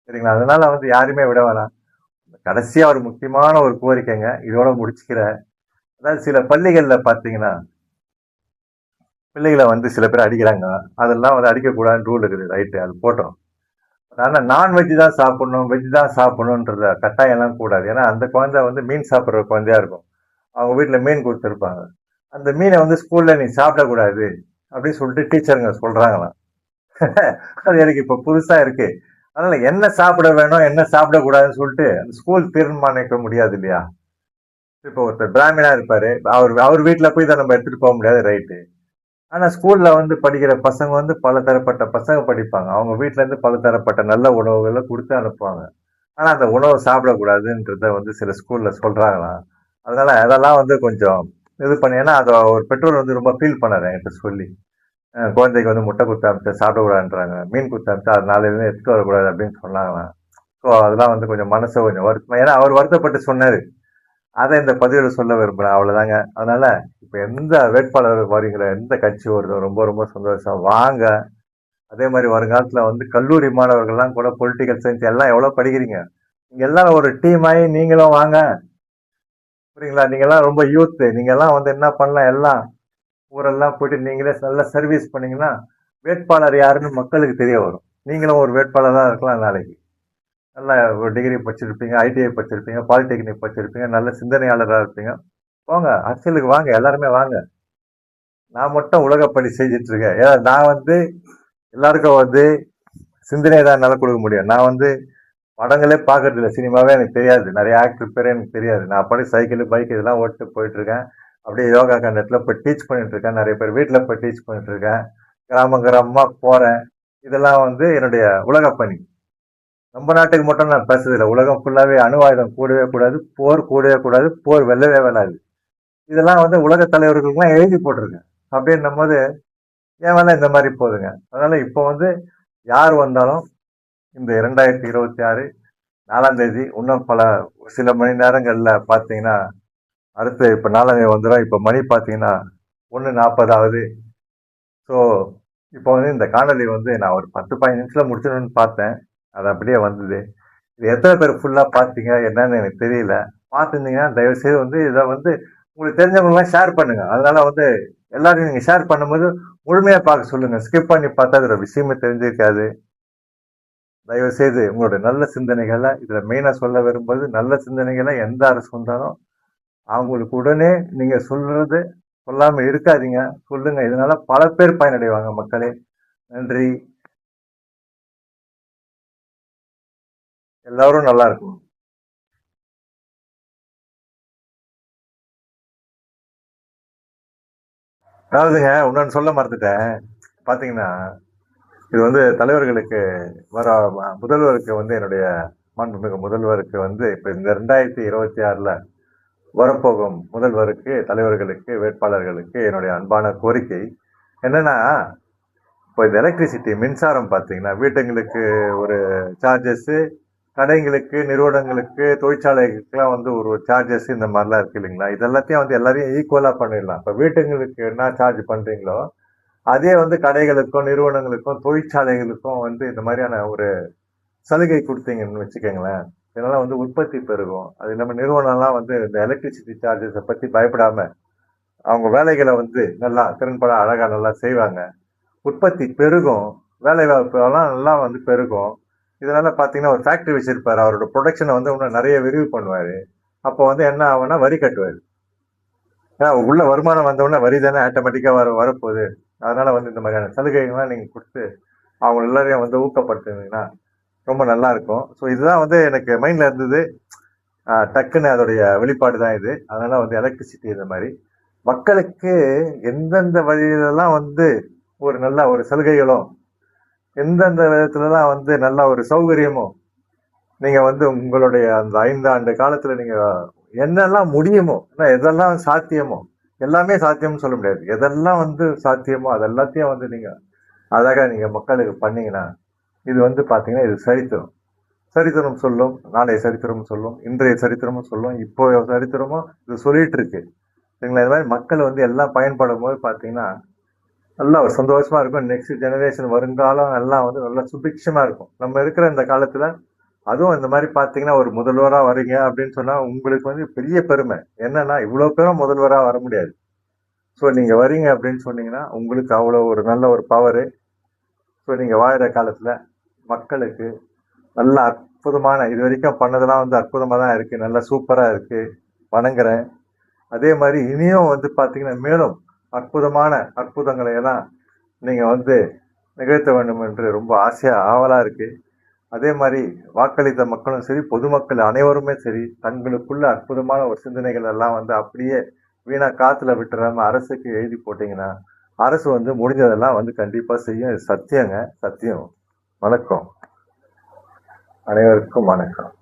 சரிங்களா, அதனால வந்து யாருமே விட வேணாம். கடைசியா ஒரு முக்கியமான ஒரு கோரிக்கைங்க, இதோட முடிச்சுக்கிறேன். அதாவது சில பள்ளிகள்ல பாத்தீங்கன்னா பிள்ளைகளை வந்து சில பேர் அடிக்கிறாங்க. அதெல்லாம் வந்து அடிக்கக்கூடாதுன்னு ரூல் இருக்குது, ரைட்டு, அது போட்டோம். ஆனா நான்வெஜ் தான் சாப்பிடணும், வெஜ் தான் சாப்பிடணுன்றத கட்டாயம் எல்லாம் கூடாது. ஏன்னா அந்த குழந்தை வந்து மீன் சாப்பிட்ற குழந்தையா இருக்கும். அவங்க வீட்டுல மீன் கொடுத்துருப்பாங்க, அந்த மீனை வந்து ஸ்கூல்ல நீ சாப்பிடக்கூடாது அப்படின்னு சொல்லிட்டு டீச்சருங்க சொல்றாங்களாம். அது எனக்கு இப்ப புதுசா இருக்கு. அதனால என்ன சாப்பிட வேணும் என்ன சாப்பிடக்கூடாதுன்னு சொல்லிட்டு அந்த ஸ்கூல் தீர்மானிக்க முடியாது இல்லையா. இப்போ ஒருத்தர் பிராமணா இருப்பாரு, அவர் வீட்டுல போய் தான் நம்ம எடுத்துட்டு போக முடியாது, ரைட்டு. ஆனா ஸ்கூல்ல வந்து படிக்கிற பசங்க வந்து பல தரப்பட்ட பசங்க படிப்பாங்க. அவங்க வீட்ல இருந்து பல தரப்பட்ட நல்ல உணவுகள குடுத்து அனுப்புவாங்க. ஆனா அந்த உணவு சாப்பிடக்கூடாதுன்றத வந்து சில ஸ்கூல்ல சொல்றாங்களாம். அதனால அதெல்லாம் வந்து கொஞ்சம் இது பண்ணி ஏன்னா அத ஒரு பெற்றோர் வந்து ரொம்ப ஃபீல் பண்ணாரு என்கிட்ட சொல்லி. குழந்தைக்கு வந்து முட்டை குடுத்து அனுப்பிச்சா சாப்பிடக்கூடாதுன்றாங்க. மீன் குடுத்து அனுப்பிச்சா அது நாளையிலருந்து எடுத்துட்டு வரக்கூடாது அப்படின்னு சொன்னாங்களாம். ஸோ அதெல்லாம் வந்து கொஞ்சம் மனசு கொஞ்சம் வருத்தமா ஏன்னா அவர் வருத்தப்பட்டு சொன்னாரு. அத இந்த பதிவுல சொல்ல விரும்புறேன். அவ்வளவுதாங்க. அதனால இப்ப எந்த வேட்பாளர் வரீங்களோ, எந்த கட்சி வருதோ ரொம்ப ரொம்ப சந்தோஷம். வாங்க. அதே மாரி வருங்காலத்துல வந்து கல்லூரி மாணவர்கள்லாம் கூட பொலிட்டிக்கல் சயின்ஸ் எல்லாம் எவ்வளவு படிக்கிறீங்க? நீங்க எல்லாம் ஒரு டீம் ஆயி நீங்களும் வாங்க. புரியுங்களா? நீங்கலாம் ரொம்ப யூத். நீங்கலாம் வந்து என்ன பண்ணலாம் எல்லாம் ஊரெல்லாம் போயிட்டு நீங்களே நல்லா சர்வீஸ் பண்ணீங்கன்னா, வேட்பாளர் யாருன்னு மக்களுக்கு தெரிய வரும். நீங்களும் ஒரு வேட்பாளரா இருக்கலாம் நாளைக்கு. நல்லா ஒரு டிகிரி படிச்சிருப்பீங்க, ஐடிஐ படிச்சிருப்பீங்க, பாலிடெக்னிக் படிச்சிருப்பீங்க, நல்ல சிந்தனையாளரா இருப்பீங்க. போங்க அரசியலுக்கு வாங்க. எல்லாருமே வாங்க. நான் மட்டும் உலகப்பணி செஞ்சுட்டு இருக்கேன். ஏன்னா நான் வந்து எல்லாருக்கும் வந்து சிந்தனை தான் என்னால கொடுக்க முடியும். நான் வந்து படங்களே பார்க்கறது இல்ல. சினிமாவே எனக்கு தெரியாது. நிறைய ஆக்டர் பேரே எனக்கு தெரியாது. நான் பாட்டுக்கு சைக்கிள், பைக் இதெல்லாம் ஓட்டிட்டு போயிட்டு இருக்கேன். அப்படியே யோகா கண்டத்துல போய் டீச் பண்ணிட்டு இருக்கேன். நிறைய பேர் வீட்ல போய் டீச் பண்ணிட்டு இருக்கேன். கிராமம் கிராமமா போறேன். இதெல்லாம் வந்து என்னுடைய உலகப் பணி. நம்ம நாட்டுக்கு மட்டும் நான் பேசுறதில்ல. உலகம் ஃபுல்லாவே அணு ஆயுதம் கூடவே கூடாது, போர் கூடவே கூடாது, போர் வெல்லவே வெல்லாது. இதெல்லாம் வந்து உலக தலைவர்களுக்கெல்லாம் எழுதி போட்டிருக்கேன். அப்படின்னும்போது என் வேலை இந்த மாதிரி போகுதுங்க. அதனால இப்போ வந்து யார் வந்தாலும் இந்த 2026 4ஆம் தேதி இன்னும் சில மணி நேரங்கள்ல பாத்தீங்கன்னா அடுத்து இப்ப 4ஆம் தேதி வந்துடும். இப்ப மணி பாத்தீங்கன்னா 1:40 ஆகுது. ஸோ இப்போ வந்து இந்த காணொலி வந்து நான் ஒரு 10-15 நிமிஷத்துல முடிச்சிடணும்னு பார்த்தேன். அது அப்படியே வந்தது. இது எத்தனை பேர் ஃபுல்லா பார்த்தீங்க என்னன்னு எனக்கு தெரியல. பார்த்துருந்தீங்கன்னா தயவு செய்து வந்து இதை வந்து உங்களுக்கு தெரிஞ்சவங்கலாம் ஷேர் பண்ணுங்க. அதனால வந்து எல்லாரும் நீங்க ஷேர் பண்ணும்போது முழுமையா பார்க்க சொல்லுங்க. ஸ்கிப் பண்ணி பார்த்தா அதோட விஷயமே தெரிஞ்சிருக்காது. தயவு செய்து உங்களுடைய நல்ல சிந்தனைகளை இதுல மெயினா சொல்ல விரும்புவது நல்ல சிந்தனைகளை எந்த அரசு வந்தாலும் அவங்களுக்கு உடனே நீங்க சொல்றது சொல்லாம இருக்காதீங்க. சொல்லுங்க. இதனால பல பேர் பயனடைவாங்க மக்களே. நன்றி. எல்லாரும் நல்லா இருக்கும். அதாவதுங்க இன்னொன்னு சொல்ல மறந்துட்டேன். பாத்தீங்கன்னா இது வந்து தலைவர்களுக்கு வர முதல்வருக்கு வந்து என்னுடைய மாண்புமிகு முதல்வருக்கு வந்து இப்ப இந்த 2026ல வரப்போகும் முதல்வருக்கு தலைவர்களுக்கு வேட்பாளர்களுக்கு என்னுடைய அன்பான கோரிக்கை என்னன்னா இப்போ இந்த எலக்ட்ரிசிட்டி மின்சாரம் பார்த்தீங்கன்னா வீட்டுங்களுக்கு ஒரு சார்ஜஸ், கடைங்களுக்கு, நிறுவனங்களுக்கு, தொழிற்சாலைகளுக்குலாம் வந்து ஒரு சார்ஜஸ் இந்த மாதிரிலாம் இருக்கு இல்லைங்களா? இது எல்லாத்தையும் வந்து எல்லாரையும் ஈக்குவலா பண்ணிடலாம். இப்போ வீட்டுங்களுக்கு என்ன சார்ஜ் பண்றீங்களோ அதே வந்து கடைகளுக்கும், நிறுவனங்களுக்கும், தொழிற்சாலைகளுக்கும் வந்து இந்த மாதிரியான ஒரு சலுகை கொடுத்தீங்கன்னு வச்சுக்கோங்களேன். இதனால வந்து உற்பத்தி பெருகும். அது இல்லாம நிறுவனம்லாம் வந்து இந்த எலக்ட்ரிசிட்டி சார்ஜஸை பத்தி பயப்படாம அவங்க வேலைகளை வந்து நல்லா திறன்பட அழகா நல்லா செய்வாங்க. உற்பத்தி பெருகும். வேலை வாய்ப்புலாம் நல்லா வந்து பெருகும். இதனால பாத்தீங்கன்னா ஒரு ஃபேக்டரி வச்சிருப்பாரு. அவரோட ப்ரொடக்ஷனை வந்து இன்னும் நிறைய விரிவு பண்ணுவாரு. அப்போ வந்து என்ன ஆகும்னா வரி கட்டுவாரு. ஏன்னா உள்ள வருமானம் வந்தவுடனே வரி தானே ஆட்டோமேட்டிக்கா வரப்போகுது. அதனால வந்து இந்த மாதிரியான சலுகைகள்லாம் நீங்க கொடுத்து அவங்க எல்லாரையும் வந்து ஊக்கப்படுத்துனீங்கன்னா ரொம்ப நல்லா இருக்கும். ஸோ இதுதான் வந்து எனக்கு மைண்ட்ல இருந்தது. டக்குன்னு அதோடைய வெளிப்பாடு தான் இது. அதனால வந்து எலக்ட்ரிசிட்டி இந்த மாதிரி மக்களுக்கு எந்தெந்த வழியிலெல்லாம் வந்து ஒரு நல்ல ஒரு சலுகைகளும் எந்தெந்த விதத்துலலாம் வந்து நல்ல ஒரு சௌகரியமும் நீங்க வந்து உங்களுடைய அந்த 5 ஆண்டு காலத்துல நீங்க என்னெல்லாம் முடியுமோ எதெல்லாம் சாத்தியமோ எல்லாமே சாத்தியம்னு சொல்ல முடியாது. எதெல்லாம் வந்து சாத்தியமோ அது எல்லாத்தையும் வந்து நீங்க அழகா நீங்க மக்களுக்கு பண்ணீங்கன்னா இது வந்து பாத்தீங்கன்னா இது சரித்திரம். சரித்திரம் சொல்லும். நாளைய சரித்திரம் சொல்லும். இன்றைய சரித்திரமும் சொல்லும். இப்போ சரித்திரமும் இது சொல்லிட்டு இருக்கு. சரிங்களா? இது மாதிரி மக்கள் வந்து எல்லாம் பயன்படும் போது பாத்தீங்கன்னா நல்லா ஒரு சந்தோஷமா இருக்கும். நெக்ஸ்ட் ஜெனரேஷன் வருங்காலம் எல்லாம் வந்து நல்லா சுபிக்ஷமா இருக்கும். நம்ம இருக்கிற இந்த காலத்துல அதுவும் இந்த மாதிரி பாத்தீங்கன்னா ஒரு முதல்வரா வரீங்க அப்படின்னு சொன்னா உங்களுக்கு வந்து பெரிய பெருமை. என்னன்னா இவ்வளவு பேரும் முதல்வரா வர முடியாது. ஸோ நீங்க வரீங்க அப்படின்னு சொன்னீங்கன்னா உங்களுக்கு அவ்வளவு ஒரு நல்ல ஒரு பவரு. ஸோ நீங்க வாழுற காலத்துல மக்களுக்கு நல்ல அற்புதமான இது வரைக்கும் பண்ணதெல்லாம் வந்து அற்புதமா தான் இருக்கு. நல்லா சூப்பரா இருக்கு. வணங்குறேன். அதே மாதிரி இனியும் வந்து பாத்தீங்கன்னா மேலும் அற்புதமான அற்புதங்களை எல்லாம் நீங்க வந்து நிகழ்த்த வேண்டும் என்று ரொம்ப ஆசையா ஆவலா இருக்கு. அதே மாதிரி வாக்களித்த மக்களும் சரி, பொதுமக்கள் அனைவருமே சரி, தங்களுக்குள்ள அற்புதமான ஒரு சிந்தனைகள் எல்லாம் வந்து அப்படியே வீணா காத்துல விட்டுறாம அரசுக்கு எழுதி போட்டீங்கன்னா அரசு வந்து முடிஞ்சதெல்லாம் வந்து கண்டிப்பா செய்யும். இது சத்தியங்க, சத்தியம். வணக்கம். அனைவருக்கும் வணக்கம்.